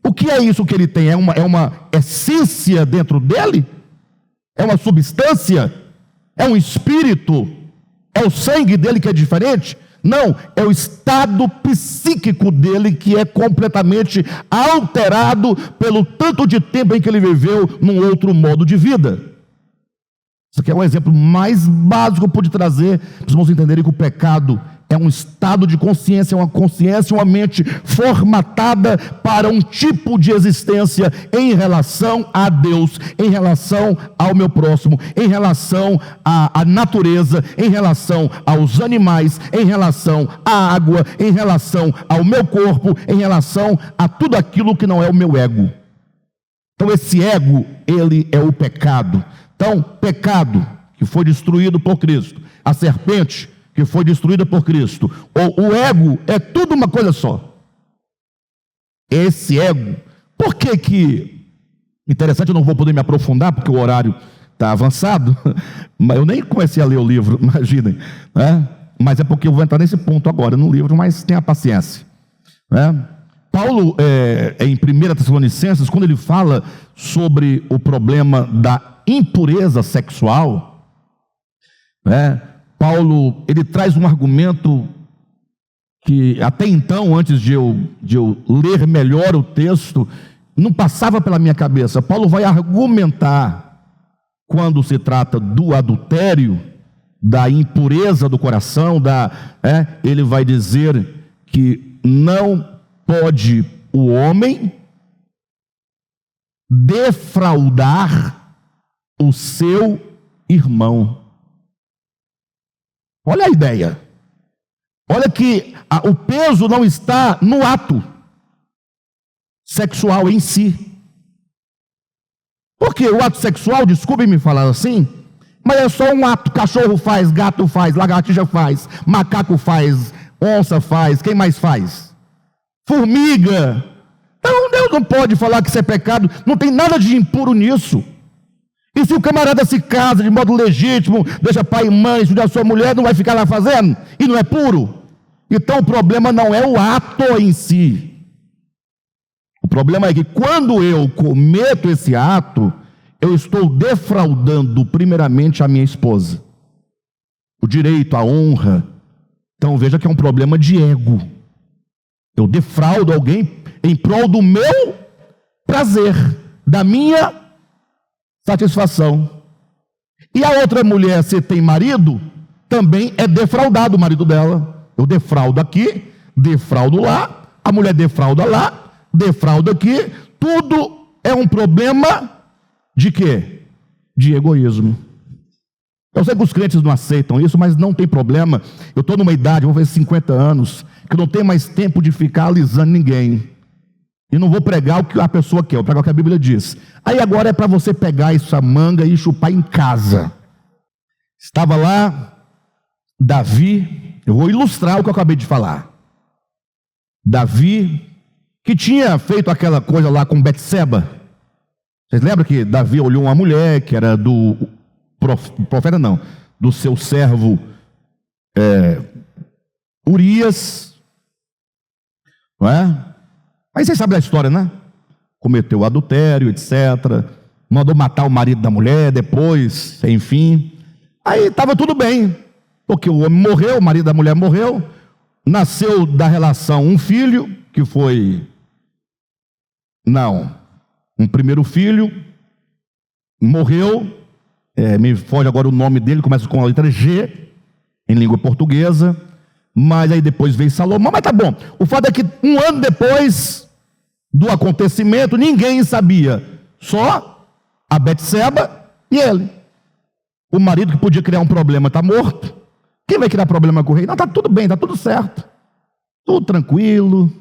o que é isso que ele tem? É uma essência dentro dele? É uma substância? É um espírito? É o sangue dele que é diferente? Não, é o estado psíquico dele que é completamente alterado pelo tanto de tempo em que ele viveu num outro modo de vida. Isso aqui é um exemplo mais básico que eu pude trazer para os irmãos entenderem que o pecado é um estado de consciência, uma mente formatada para um tipo de existência em relação a Deus, em relação ao meu próximo, em relação à natureza, em relação aos animais, em relação à água, em relação ao meu corpo, em relação a tudo aquilo que não é o meu ego. Então esse ego, ele é o pecado. Então, pecado que foi destruído por Cristo, a serpente que foi destruída por Cristo, o ego é tudo uma coisa só. Esse ego, por que interessante, eu não vou poder me aprofundar porque o horário está avançado, mas eu nem comecei a ler o livro, imaginem, né? Mas é porque eu vou entrar nesse ponto agora no livro, mas tenha paciência, né? Paulo, em 1 Tessalonicenses, quando ele fala sobre o problema da impureza sexual, né? Paulo, ele traz um argumento que até então, antes de eu ler melhor o texto, não passava pela minha cabeça. Paulo vai argumentar, quando se trata do adultério, da impureza do coração, ele vai dizer que não pode o homem defraudar o seu irmão. Olha a ideia. Olha que o peso não está no ato sexual em si. Porque o ato sexual, desculpem me falar assim, mas é só um ato. Cachorro faz, gato faz, lagartixa faz, macaco faz, onça faz, quem mais faz? Formiga. Então Deus não pode falar que isso é pecado, não tem nada de impuro nisso. E se o camarada se casa de modo legítimo, deixa pai e mãe, estuda a sua mulher, não vai ficar lá fazendo? E não é puro? Então o problema não é o ato em si. O problema é que quando eu cometo esse ato, eu estou defraudando primeiramente a minha esposa. O direito, a honra. Então veja que é um problema de ego. Eu defraudo alguém em prol do meu prazer, da minha satisfação. E a outra mulher, se tem marido, também é defraudado o marido dela. Eu defraudo aqui, defraudo lá, a mulher defrauda lá, defrauda aqui. Tudo é um problema de quê? De egoísmo. Eu sei que os crentes não aceitam isso, mas não tem problema. Eu estou numa idade, vou fazer 50 anos, que eu não tenho mais tempo de ficar alisando ninguém. E não vou pregar o que a pessoa quer, eu vou pregar o que a Bíblia diz. Aí agora é para você pegar essa manga e chupar em casa. Estava lá Davi, eu vou ilustrar o que eu acabei de falar. Davi, que tinha feito aquela coisa lá com Betseba. Vocês lembram que Davi olhou uma mulher que era do profeta, não, do seu servo Urias, não é? Mas vocês sabem da história, né? Cometeu adultério, etc. Mandou matar o marido da mulher, depois, enfim. Aí estava tudo bem, porque o homem morreu, o marido da mulher morreu. Nasceu da relação um filho, que foi... um primeiro filho, morreu, me foge agora o nome dele, começa com a letra G, em língua portuguesa, mas aí depois veio Salomão, mas tá bom. O fato é que um ano depois do acontecimento, ninguém sabia, só a Betseba e ele. O marido que podia criar um problema está morto. Quem vai criar problema com o rei? Não, está tudo bem, está tudo certo, tudo tranquilo.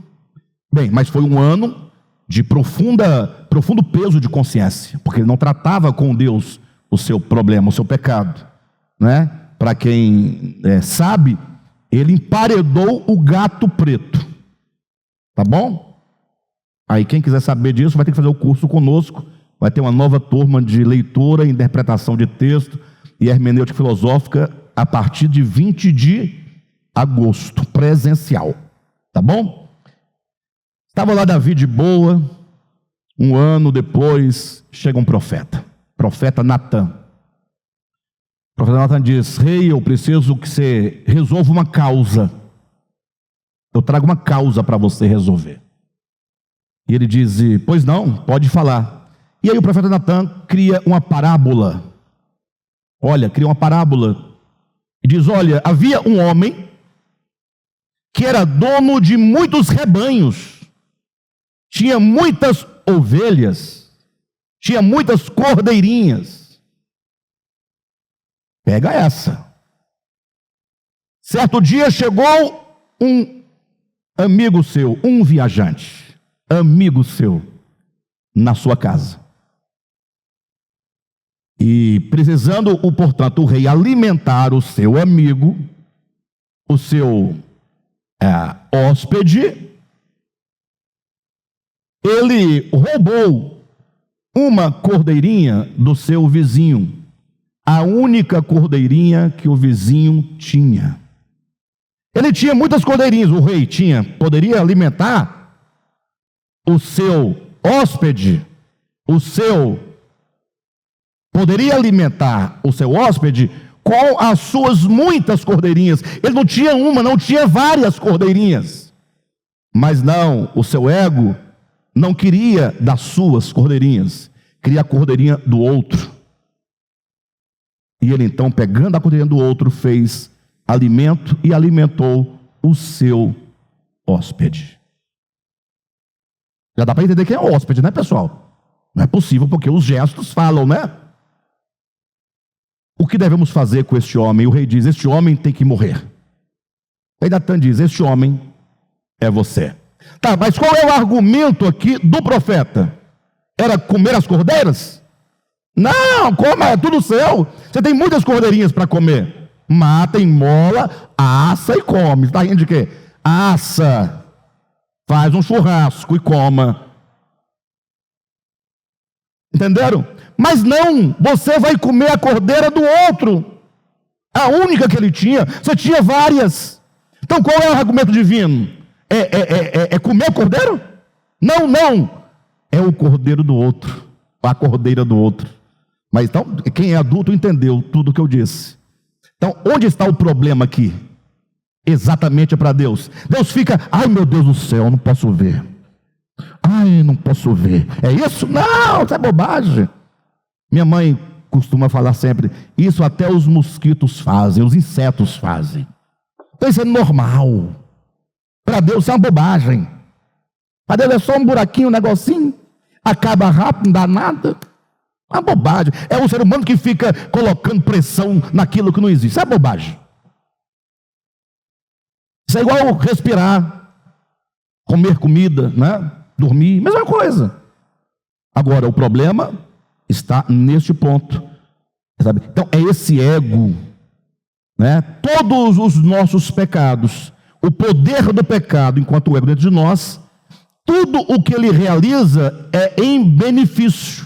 Bem, mas foi um ano de profundo peso de consciência, porque ele não tratava com Deus o seu problema, o seu pecado, né? Para quem sabe, ele emparedou o gato preto, tá bom? Aí quem quiser saber disso vai ter que fazer o curso conosco, vai ter uma nova turma de leitura, interpretação de texto e hermenêutica filosófica a partir de 20 de agosto, presencial, tá bom? Estava lá Davi de boa, um ano depois chega um profeta Natan. O profeta Natan diz: rei, eu preciso que você resolva uma causa, eu trago uma causa para você resolver. E ele diz: pois não, pode falar. E aí o profeta Natan cria uma parábola, cria uma parábola, e diz: olha, havia um homem que era dono de muitos rebanhos, tinha muitas ovelhas, tinha muitas cordeirinhas. Pega essa. Certo dia chegou um amigo seu, um viajante, amigo seu, na sua casa. E precisando, portanto, o rei alimentar o seu amigo, o seu hóspede, ele roubou uma cordeirinha do seu vizinho, a única cordeirinha que o vizinho tinha. Ele tinha muitas cordeirinhas, o rei poderia alimentar o seu hóspede, poderia alimentar o seu hóspede com as suas muitas cordeirinhas. Ele não tinha uma, não tinha várias cordeirinhas. Mas não, o seu ego não queria das suas cordeirinhas, queria a cordeirinha do outro. E ele então, pegando a cordeirinha do outro, fez alimento e alimentou o seu hóspede. Já dá para entender quem é o hóspede, né, pessoal? Não é possível, porque os gestos falam, né? O que devemos fazer com este homem? O rei diz: este homem tem que morrer. Aí Natan diz: este homem é você. Tá, mas qual é o argumento aqui do profeta? Era comer as cordeiras? Não, coma, é tudo seu. Você tem muitas cordeirinhas para comer. Mata, mola, assa e come. Você está rindo de quê? Assa. Faz um churrasco e coma. Entenderam? Mas não, você vai comer a cordeira do outro. A única que ele tinha, você tinha várias. Então qual é o argumento divino? É comer o cordeiro? Não, não. É o cordeiro do outro, a cordeira do outro. Mas então, quem é adulto entendeu tudo o que eu disse. Então, onde está o problema aqui? Exatamente é para Deus. Deus fica: ai meu Deus do céu, não posso ver. Ai, não posso ver. É isso? Não, isso é bobagem. Minha mãe costuma falar sempre: isso até os mosquitos fazem, os insetos fazem. Então isso é normal. Para Deus isso é uma bobagem. Para Deus é só um buraquinho, um negocinho, acaba rápido, não dá nada. É uma bobagem. É o ser humano que fica colocando pressão naquilo que não existe. Isso é bobagem. Isso é igual respirar, comer comida, né? Dormir, mesma coisa. Agora, o problema está neste ponto, sabe? Então, é esse ego, né? Todos os nossos pecados, o poder do pecado, enquanto o ego dentro de nós, tudo o que ele realiza é em benefício.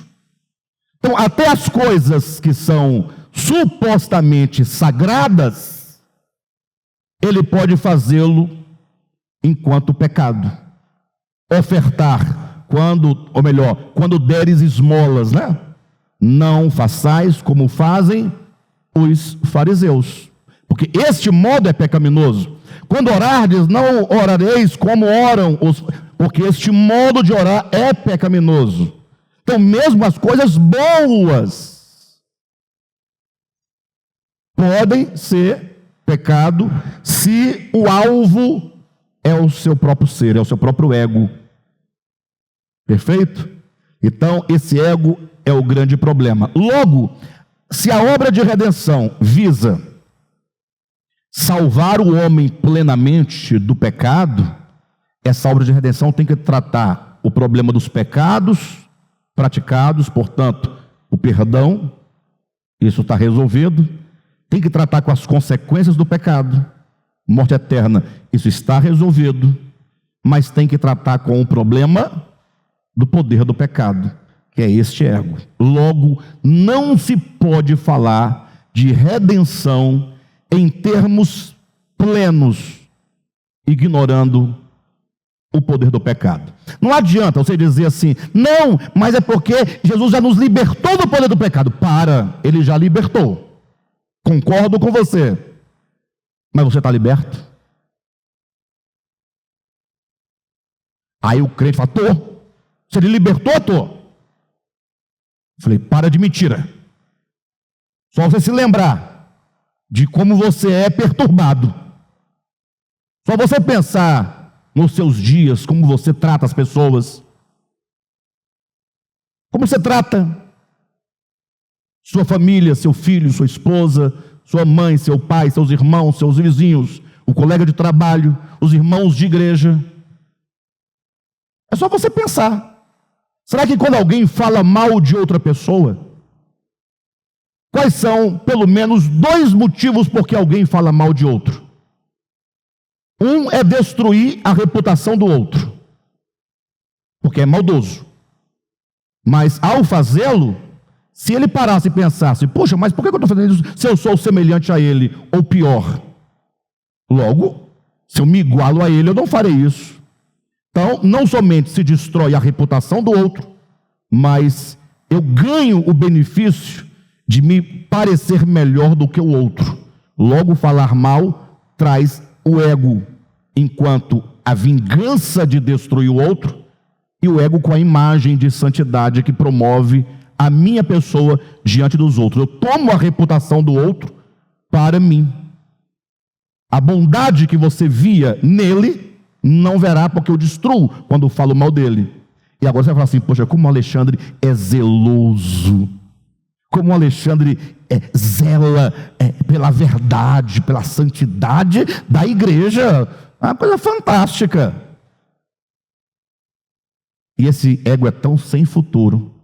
Então, até as coisas que são supostamente sagradas, ele pode fazê-lo enquanto pecado. Ofertar, quando deres esmolas, né? Não façais como fazem os fariseus, porque este modo é pecaminoso. Quando orardes, não orareis como oram porque este modo de orar é pecaminoso. Então, mesmo as coisas boas podem ser pecado se o alvo é o seu próprio ser, é o seu próprio ego. Perfeito? Então, esse ego é o grande problema. Logo, se a obra de redenção visa salvar o homem plenamente do pecado, essa obra de redenção tem que tratar o problema dos pecados praticados, portanto, o perdão, isso está resolvido. Tem que tratar com as consequências do pecado, morte eterna, isso está resolvido. Mas tem que tratar com o problema do poder do pecado, que é este ego. Logo, não se pode falar de redenção em termos plenos, ignorando o poder do pecado. Não adianta você dizer assim: não, mas é porque Jesus já nos libertou do poder do pecado. Ele já libertou. Concordo com você. Mas você está liberto? Aí o crente fala: tô. Se ele libertou, tô. Falei: para de mentira. Só você se lembrar de como você é perturbado. Só você pensar nos seus dias, como você trata as pessoas. Como você trata sua família, seu filho, sua esposa, sua mãe, seu pai, seus irmãos, seus vizinhos, o colega de trabalho, os irmãos de igreja. É só você pensar. Será que quando alguém fala mal de outra pessoa, quais são pelo menos 2 motivos por que alguém fala mal de outro? Um é destruir a reputação do outro, porque é maldoso. Mas ao fazê-lo, se ele parasse e pensasse: poxa, mas por que eu estou fazendo isso se eu sou semelhante a ele, ou pior? Logo, se eu me igualo a ele, eu não farei isso. Então, não somente se destrói a reputação do outro, mas eu ganho o benefício de me parecer melhor do que o outro. Logo, falar mal traz o ego, enquanto a vingança de destruir o outro, e o ego com a imagem de santidade que promove a minha pessoa diante dos outros. Eu tomo a reputação do outro para mim. A bondade que você via nele, não verá, porque eu destruo quando falo mal dele. E agora você vai falar assim: poxa, como o Alexandre é zeloso, como o Alexandre zela pela verdade, pela santidade da igreja. É uma coisa fantástica. E esse ego é tão sem futuro.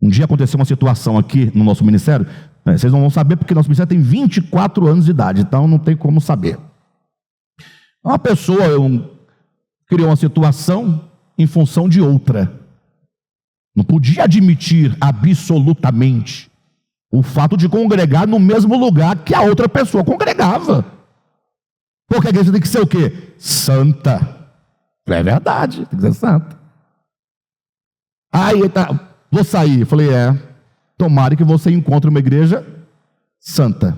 Um dia aconteceu uma situação aqui no nosso ministério, vocês não vão saber porque nosso ministério tem 24 anos de idade, então não tem como saber. Uma pessoa criou uma situação em função de outra. Não podia admitir absolutamente o fato de congregar no mesmo lugar que a outra pessoa congregava. Porque a igreja tem que ser o quê? Santa. É verdade, tem que ser santa. Aí, vou sair. Eu falei, tomara que você encontre uma igreja santa.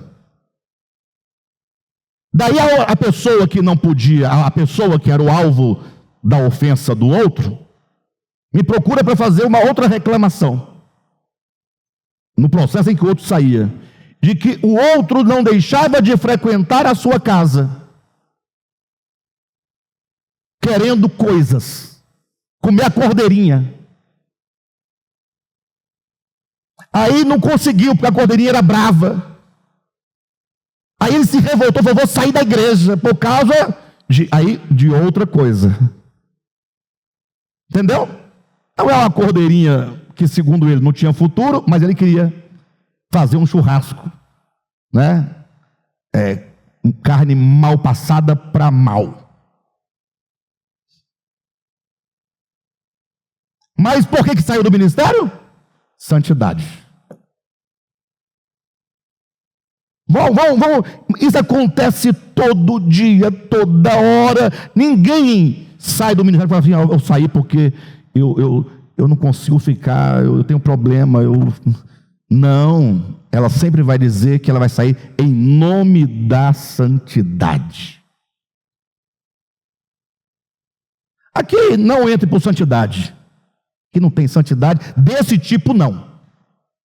Daí a pessoa que não podia, a pessoa que era o alvo da ofensa do outro, me procura para fazer uma outra reclamação. No processo em que o outro saía, de que o outro não deixava de frequentar a sua casa, querendo coisas, comer a cordeirinha. Aí não conseguiu, porque a cordeirinha era brava. Aí ele se revoltou, falou: vou sair da igreja por causa de outra coisa. Entendeu? Então é uma cordeirinha que, segundo ele, não tinha futuro, mas ele queria fazer um churrasco, né? Carne mal passada para mal. Mas por que saiu do ministério? Santidade. Vamos. Isso acontece todo dia, toda hora. Ninguém sai do ministério e fala assim: eu saí porque eu não consigo ficar, eu tenho problema. Não, ela sempre vai dizer que ela vai sair em nome da santidade. Aqui não entre por santidade. Aqui não tem santidade desse tipo, não.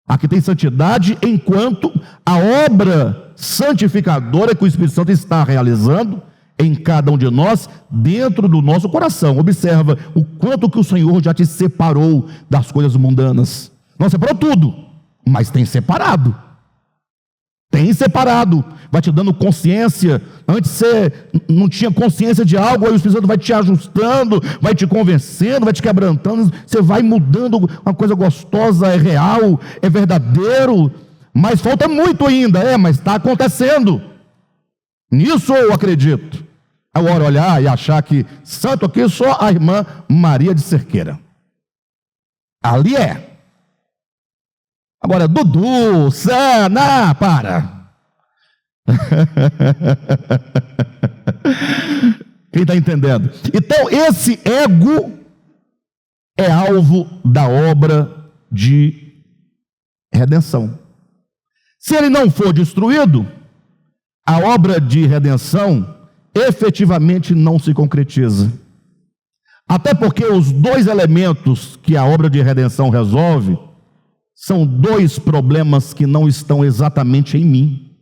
Aqui tem santidade enquanto a obra santificadora que o Espírito Santo está realizando em cada um de nós, dentro do nosso coração. Observa o quanto que o Senhor já te separou das coisas mundanas. Não separou tudo, mas tem separado. Tem separado, vai te dando consciência. Antes você não tinha consciência de algo, aí o Espírito Santo vai te ajustando, vai te convencendo, vai te quebrantando. Você vai mudando, uma coisa gostosa, é real, é verdadeiro. Mas falta muito ainda, mas está acontecendo. Nisso eu acredito. Agora olhar e achar que santo aqui é só a irmã Maria de Cerqueira. Ali é. Agora, Dudu, Sana, para. Quem está entendendo? Então, esse ego é alvo da obra de redenção. Se ele não for destruído, a obra de redenção efetivamente não se concretiza. Até porque os dois elementos que a obra de redenção resolve são dois problemas que não estão exatamente em mim.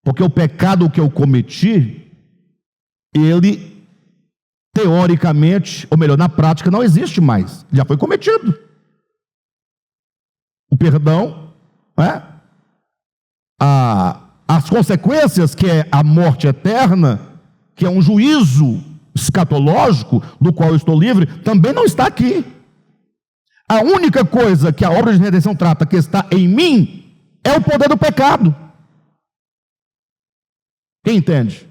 Porque o pecado que eu cometi, ele, teoricamente, ou melhor, na prática, não existe mais. Já foi cometido. O perdão, as consequências, que é a morte eterna, que é um juízo escatológico, do qual eu estou livre, também não está aqui. A única coisa que a obra de redenção trata, que está em mim, é o poder do pecado. Quem entende?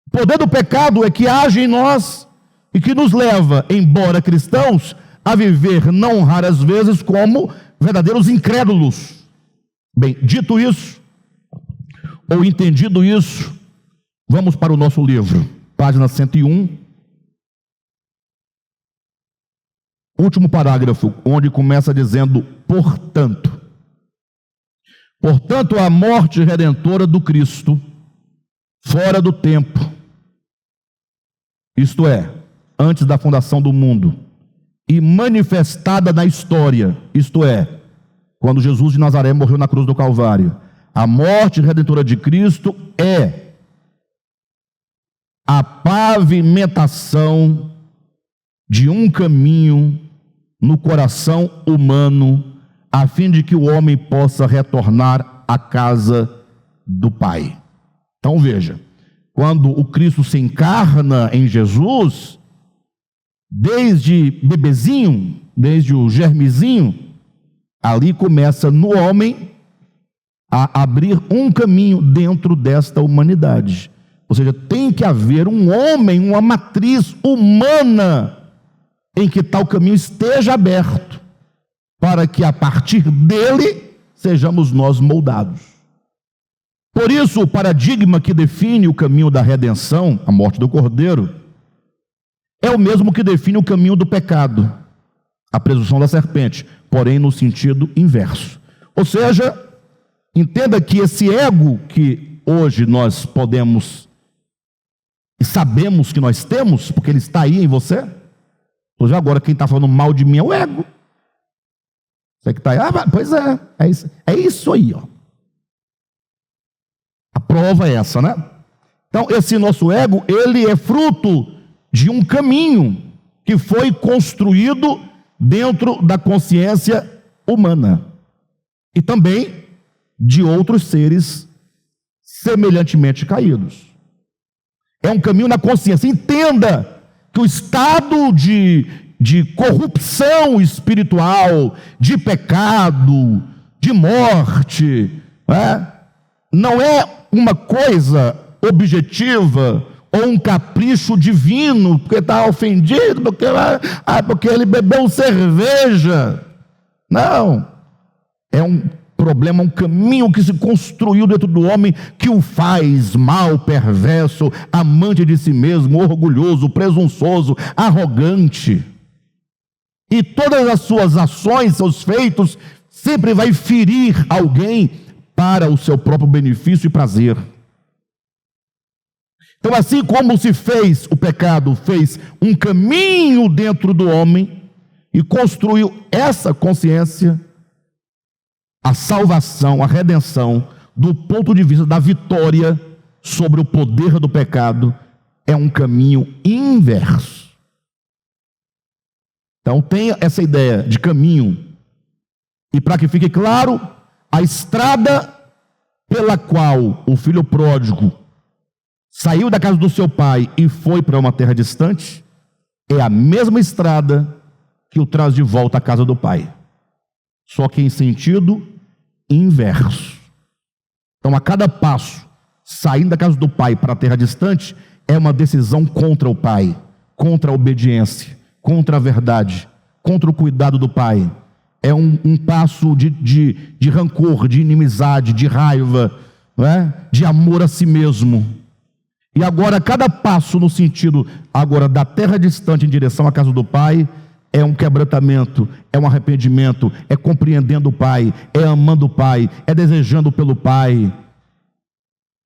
O poder do pecado é que age em nós e que nos leva, embora cristãos, a viver não raras vezes como verdadeiros incrédulos. Bem, dito isso, ou entendido isso, vamos para o nosso livro, página 101. Último parágrafo, onde começa dizendo: portanto, a morte redentora do Cristo, fora do tempo, isto é, antes da fundação do mundo, e manifestada na história, isto é, quando Jesus de Nazaré morreu na cruz do Calvário, a morte redentora de Cristo é a pavimentação de um caminho no coração humano, a fim de que o homem possa retornar à casa do Pai. Então veja, quando o Cristo se encarna em Jesus, desde bebezinho, desde o germezinho, ali começa no homem a abrir um caminho dentro desta humanidade. Ou seja, tem que haver um homem, uma matriz humana em que tal caminho esteja aberto, para que a partir dele sejamos nós moldados. Por isso, o paradigma que define o caminho da redenção, a morte do Cordeiro, é o mesmo que define o caminho do pecado, a presunção da serpente, porém no sentido inverso. Ou seja, entenda que esse ego que hoje nós podemos e sabemos que nós temos, porque ele está aí em você. Hoje agora quem está falando mal de mim é o ego. Você que está aí, pois é isso aí, ó. A prova é essa, né? Então esse nosso ego, ele é fruto de um caminho que foi construído dentro da consciência humana e também de outros seres semelhantemente caídos. É um caminho na consciência. Entenda que o estado de corrupção espiritual, de pecado, de morte, não é uma coisa objetiva ou um capricho divino, porque está ofendido, porque ele bebeu cerveja. Não, é um problema, um caminho que se construiu dentro do homem, que o faz mal, perverso, amante de si mesmo, orgulhoso, presunçoso, arrogante. E todas as suas ações, seus feitos, sempre vai ferir alguém para o seu próprio benefício e prazer. Então, assim como se fez, o pecado fez um caminho dentro do homem e construiu essa consciência, a salvação, a redenção, do ponto de vista da vitória sobre o poder do pecado, é um caminho inverso. Então tenha essa ideia de caminho, e para que fique claro, a estrada pela qual o filho pródigo saiu da casa do seu pai e foi para uma terra distante, é a mesma estrada que o traz de volta à casa do pai, só que em sentido inverso. Então, a cada passo, saindo da casa do pai para a terra distante, é uma decisão contra o pai, contra a obediência, contra a verdade, contra o cuidado do pai. É um passo de rancor, de inimizade, de raiva, de amor a si mesmo. E agora, cada passo no sentido agora da terra distante em direção à casa do pai, é um quebrantamento, é um arrependimento, é compreendendo o pai, é amando o pai, é desejando pelo pai.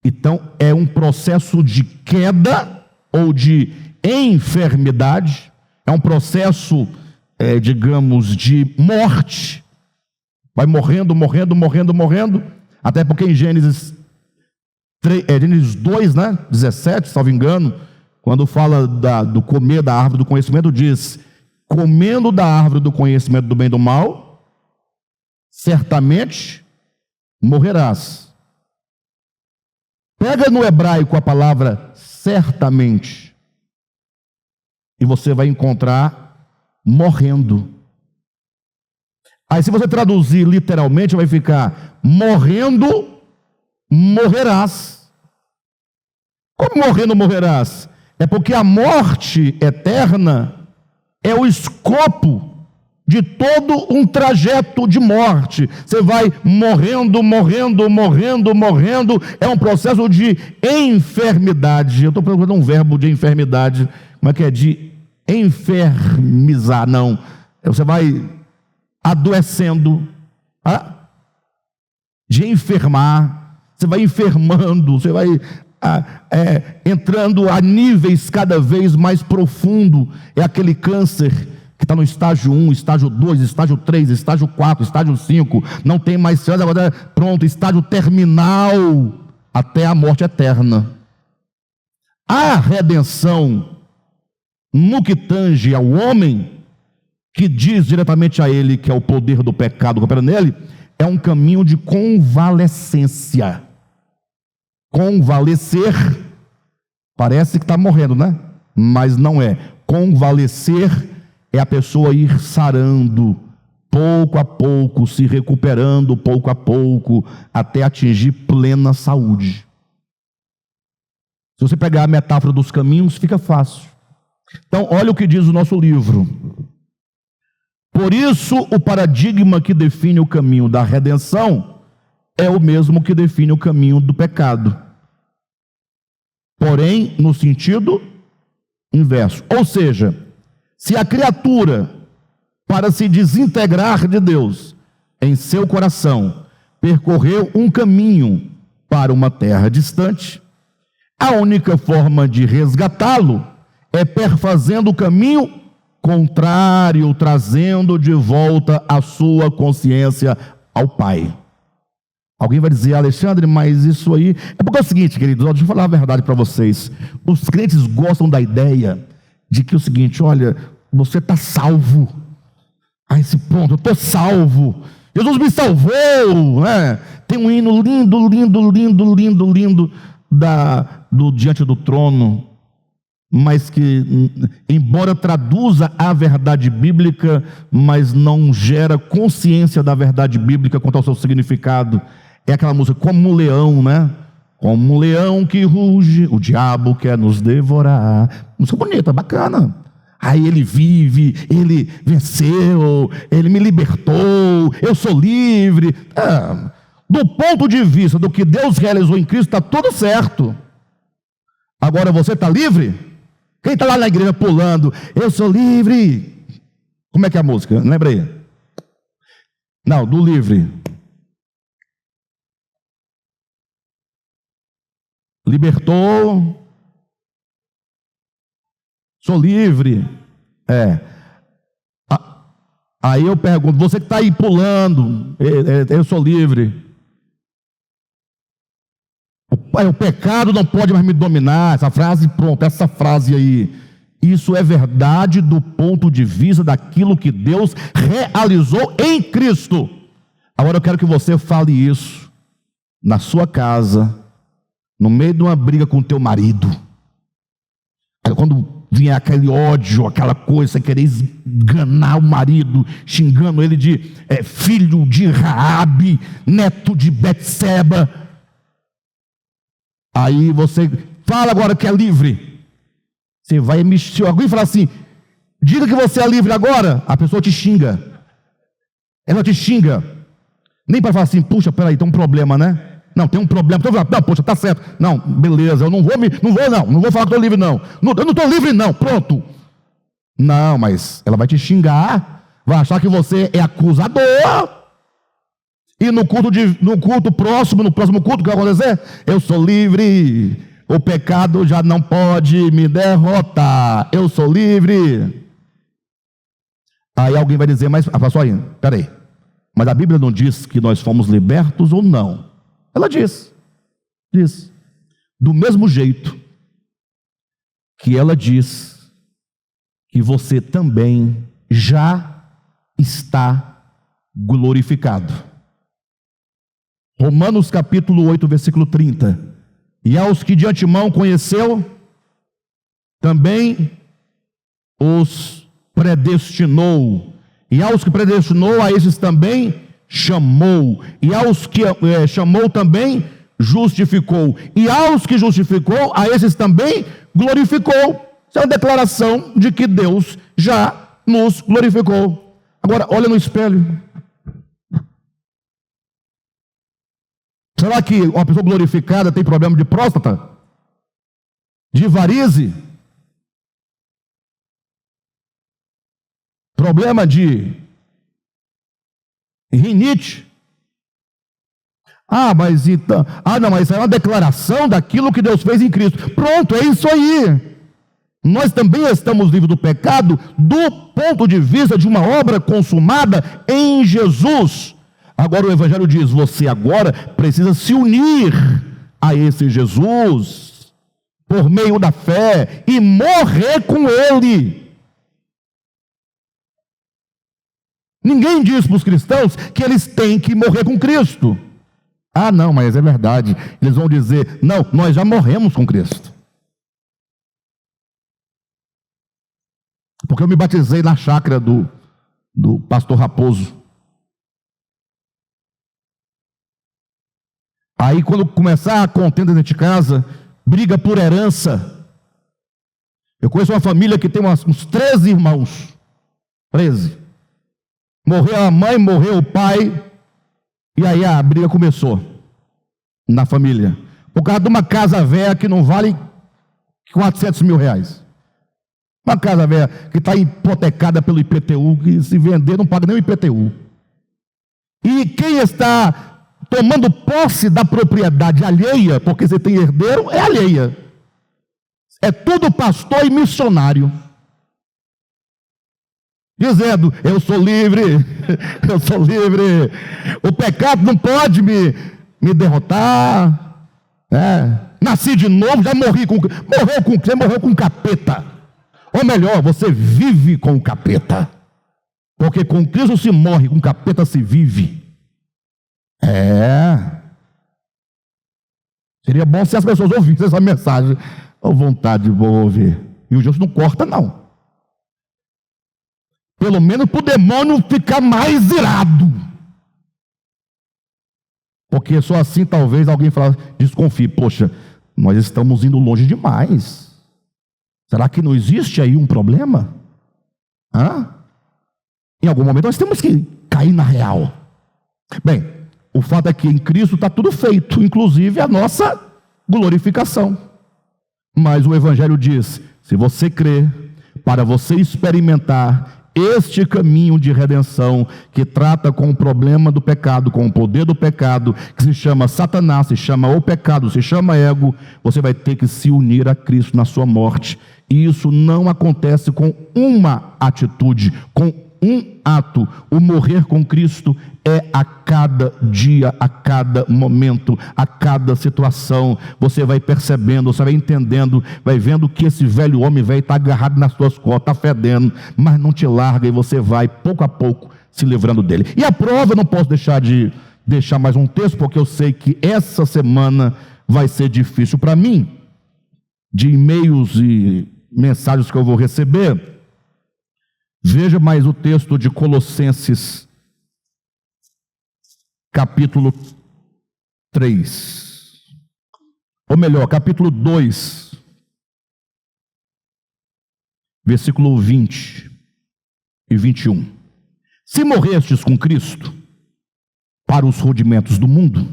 Então é um processo de queda ou de enfermidade, é um processo, digamos, de morte. Vai morrendo, até porque em Gênesis 2, 17, salvo engano, quando fala do comer da árvore do conhecimento, diz: comendo da árvore do conhecimento do bem e do mal, certamente morrerás. Pega no hebraico a palavra certamente, e você vai encontrar morrendo. Aí se você traduzir literalmente, vai ficar: morrendo, morrerás. Como morrendo, morrerás? É porque a morte eterna é o escopo de todo um trajeto de morte. Você vai morrendo, é um processo de enfermidade. Eu estou procurando um verbo de enfermidade. Como é que é? De enfermizar, não. Você vai adoecendo, de enfermar, você vai enfermando, você vai entrando a níveis cada vez mais profundo. É aquele câncer que está no estágio 1, estágio 2, estágio 3, estágio 4, estágio 5, não tem mais chance, agora pronto, estágio terminal, até a morte eterna. A redenção, no que tange ao homem, que diz diretamente a ele que é o poder do pecado que opera nele, é um caminho de convalescência. Convalescer, parece que está morrendo, né? Mas não é. Convalescer é a pessoa ir sarando, pouco a pouco, se recuperando pouco a pouco, até atingir plena saúde. Se você pegar a metáfora dos caminhos, fica fácil. Então, olha o que diz o nosso livro. Por isso, o paradigma que define o caminho da redenção é o mesmo que define o caminho do pecado. Porém, no sentido inverso. Ou seja, se a criatura, para se desintegrar de Deus em seu coração, percorreu um caminho para uma terra distante, a única forma de resgatá-lo é perfazendo o caminho contrário, trazendo de volta a sua consciência ao Pai. Alguém vai dizer: Alexandre, mas isso aí... É porque é o seguinte, queridos, deixa eu falar a verdade para vocês. Os crentes gostam da ideia de que é o seguinte: olha, você está salvo. A esse ponto, eu estou salvo. Jesus me salvou, né? Tem um hino lindo, lindo, lindo, lindo, lindo do Diante do Trono, mas que, embora traduza a verdade bíblica, mas não gera consciência da verdade bíblica quanto ao seu significado. É aquela música, como um leão, né? Como um leão que ruge, o diabo quer nos devorar. Música bonita, bacana. Aí ele vive, ele venceu, ele me libertou, eu sou livre. Do ponto de vista do que Deus realizou em Cristo, está tudo certo. Agora você está livre? Quem está lá na igreja pulando, eu sou livre. Como é que é a música? Lembra aí? Não, do livre. Libertou. Sou livre. Aí eu pergunto, você que está aí pulando, eu sou livre. O pecado não pode mais me dominar. Essa frase, pronto, essa frase aí. Isso é verdade do ponto de vista daquilo que Deus realizou em Cristo. Agora eu quero que você fale isso na sua casa, no meio de uma briga com o teu marido. Aí quando vinha aquele ódio, aquela coisa, você querer esganar o marido, xingando ele de filho de Raabe, neto de Betseba. Aí você fala agora que é livre. Você vai mexer. Alguém fala assim: diga que você é livre agora. A pessoa te xinga. Ela te xinga. Nem para falar assim: puxa, peraí, tem um problema, né? Não, tem um problema. Então, não, poxa, tá certo. Não, beleza, eu não vou falar que estou livre, não. Eu não estou livre, não. Pronto. Não, mas ela vai te xingar, vai achar que você é acusador. E no próximo culto, o que vai acontecer? Eu sou livre, o pecado já não pode me derrotar, eu sou livre. Aí alguém vai dizer: mas, pastor, peraí, mas a Bíblia não diz que nós fomos libertos ou não? Ela diz. Do mesmo jeito que ela diz que você também já está glorificado. Romanos capítulo 8, versículo 30. E aos que de antemão conheceu, também os predestinou. E aos que predestinou, a esses também chamou. E aos que chamou também, justificou. E aos que justificou, a esses também glorificou. Isso é uma declaração de que Deus já nos glorificou. Agora, olha no espelho. Será que uma pessoa glorificada tem problema de próstata? De varize? Problema de rinite? Mas então... não, mas isso é uma declaração daquilo que Deus fez em Cristo. Pronto, é isso aí. Nós também estamos livres do pecado do ponto de vista de uma obra consumada em Jesus. Agora o Evangelho diz: você agora precisa se unir a esse Jesus. por meio da fé e morrer com Ele. Ninguém diz para os cristãos que eles têm que morrer com Cristo. Ah, não, mas é verdade. Eles vão dizer, não, nós já morremos com Cristo. Porque eu me batizei na chácara do pastor Raposo. Aí quando começar a contenda dentro de casa, briga por herança. Eu conheço uma família que tem uns 13 irmãos. 13. Morreu a mãe, morreu o pai. E aí a briga começou na família. Por causa de uma casa velha que não vale 400 mil reais. Uma casa velha que está hipotecada pelo IPTU, que se vender não paga nem o IPTU. E quem está tomando posse da propriedade alheia, porque você tem herdeiro, é alheia. É tudo pastor e missionário. Dizendo, eu sou livre, eu sou livre. O pecado não pode me derrotar. Nasci de novo, já morri com... Você morreu com capeta. Ou melhor, você vive com o capeta. Porque com Cristo se morre, com capeta se vive. Seria bom se as pessoas ouvissem essa mensagem. Ou vontade de ouvir. E o Deus não corta, não. Pelo menos para o demônio ficar mais irado. Porque só assim talvez alguém desconfie. Poxa, nós estamos indo longe demais. Será que não existe aí um problema? Em algum momento nós temos que cair na real. Bem, o fato é que em Cristo está tudo feito, inclusive a nossa glorificação. Mas o Evangelho diz, se você crer, para você experimentar este caminho de redenção, que trata com o problema do pecado, com o poder do pecado, que se chama Satanás, se chama o pecado, se chama ego, você vai ter que se unir a Cristo na sua morte. E isso não acontece com uma atitude, com um ato. O morrer com Cristo é a cada dia, a cada momento, a cada situação. Você vai percebendo, você vai entendendo, vai vendo que esse velho homem velho está agarrado nas suas costas, está fedendo, mas não te larga, e você vai pouco a pouco se livrando dele. E a prova, eu não posso deixar mais um texto, porque eu sei que essa semana vai ser difícil para mim, de e-mails e mensagens que eu vou receber. Veja mais o texto de Colossenses, capítulo 3. Ou melhor, capítulo 2, versículo 20 e 21. Se morrestes com Cristo para os rudimentos do mundo,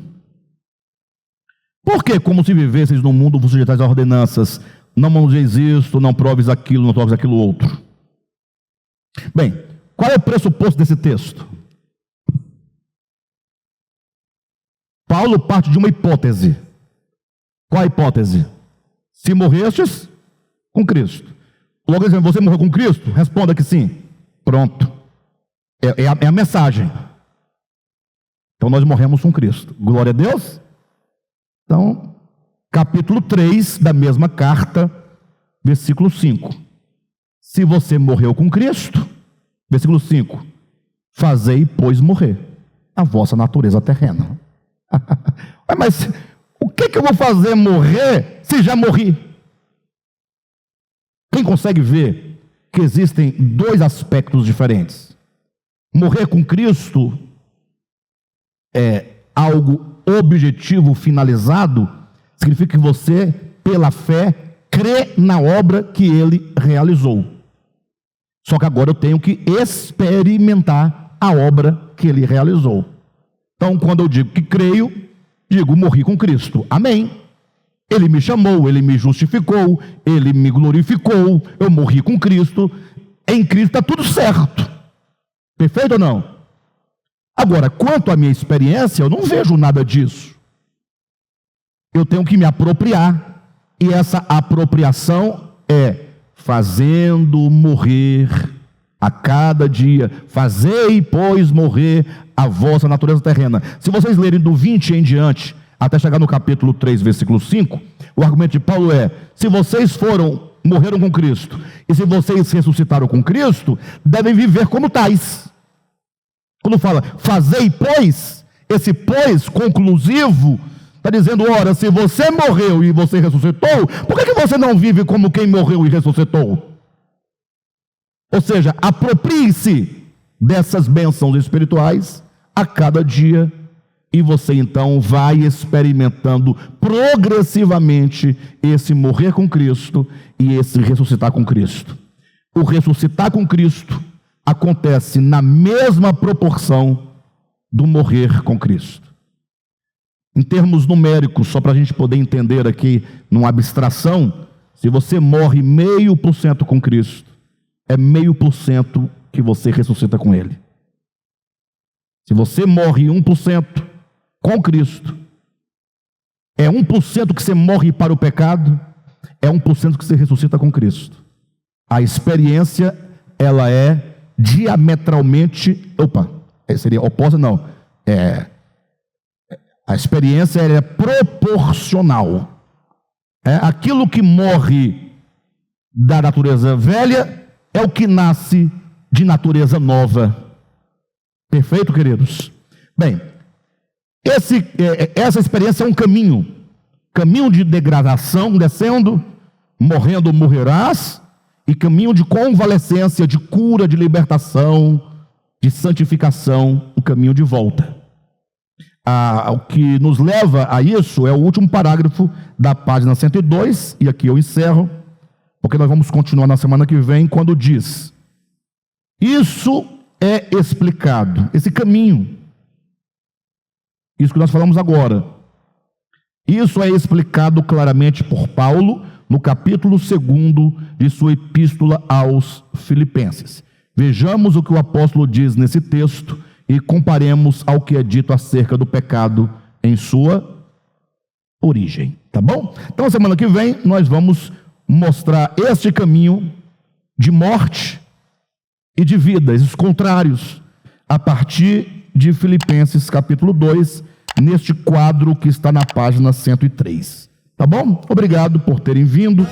por que, como se vivesseis no mundo, vos sujeitais a ordenanças? Não manjeis isto, não proves aquilo, não proves aquilo outro. Bem, qual é o pressuposto desse texto? Paulo parte de uma hipótese. Qual a hipótese? Se morrestes com Cristo. Logo dizendo, você morreu com Cristo? Responda que sim. Pronto. É a mensagem. Então nós morremos com Cristo. Glória a Deus. Então, capítulo 3 da mesma carta, versículo 5. Se você morreu com Cristo, versículo 5, fazei, pois, morrer a vossa natureza terrena. Mas o que eu vou fazer morrer se já morri? Quem consegue ver que existem dois aspectos diferentes? Morrer com Cristo é algo objetivo, finalizado, significa que você, pela fé, crê na obra que Ele realizou. Só que agora eu tenho que experimentar a obra que Ele realizou. Então, quando eu digo que creio, digo, morri com Cristo. Amém. Ele me chamou, Ele me justificou, Ele me glorificou, eu morri com Cristo. Em Cristo está tudo certo. Perfeito ou não? Agora, quanto à minha experiência, eu não vejo nada disso. Eu tenho que me apropriar. E essa apropriação é fazendo morrer a cada dia. Fazei, pois, morrer a vossa natureza terrena. Se vocês lerem do 20 em diante, até chegar no capítulo 3, versículo 5, O argumento de Paulo é: se vocês morreram com Cristo, e se vocês ressuscitaram com Cristo, devem viver como tais. Quando fala, fazei pois, esse pois conclusivo, está dizendo, ora, se você morreu e você ressuscitou, por que você não vive como quem morreu e ressuscitou? Ou seja, aproprie-se dessas bênçãos espirituais a cada dia, e você então vai experimentando progressivamente esse morrer com Cristo e esse ressuscitar com Cristo. O ressuscitar com Cristo acontece na mesma proporção do morrer com Cristo. Em termos numéricos, só para a gente poder entender aqui, numa abstração, se você morre 0,5% com Cristo, é 0,5% que você ressuscita com Ele. Se você morre 1% com Cristo, é 1% que você morre para o pecado, é 1% que você ressuscita com Cristo. A experiência, ela é diametralmente, seria oposta, não, a experiência é proporcional. Aquilo que morre da natureza velha é o que nasce de natureza nova. Perfeito, queridos? Bem, essa experiência é um caminho de degradação, descendo, morrendo morrerás, e caminho de convalescência, de cura, de libertação, de santificação, um caminho de volta. O que nos leva a isso é o último parágrafo da página 102, e aqui eu encerro, porque nós vamos continuar na semana que vem, quando diz: isso é explicado, esse caminho, isso que nós falamos agora, isso é explicado claramente por Paulo no capítulo 2 de sua epístola aos Filipenses. Vejamos o que o apóstolo diz nesse texto e comparemos ao que é dito acerca do pecado em sua origem, tá bom? Então, semana que vem, nós vamos mostrar este caminho de morte e de vida, esses contrários, a partir de Filipenses capítulo 2, neste quadro que está na página 103. Tá bom? Obrigado por terem vindo.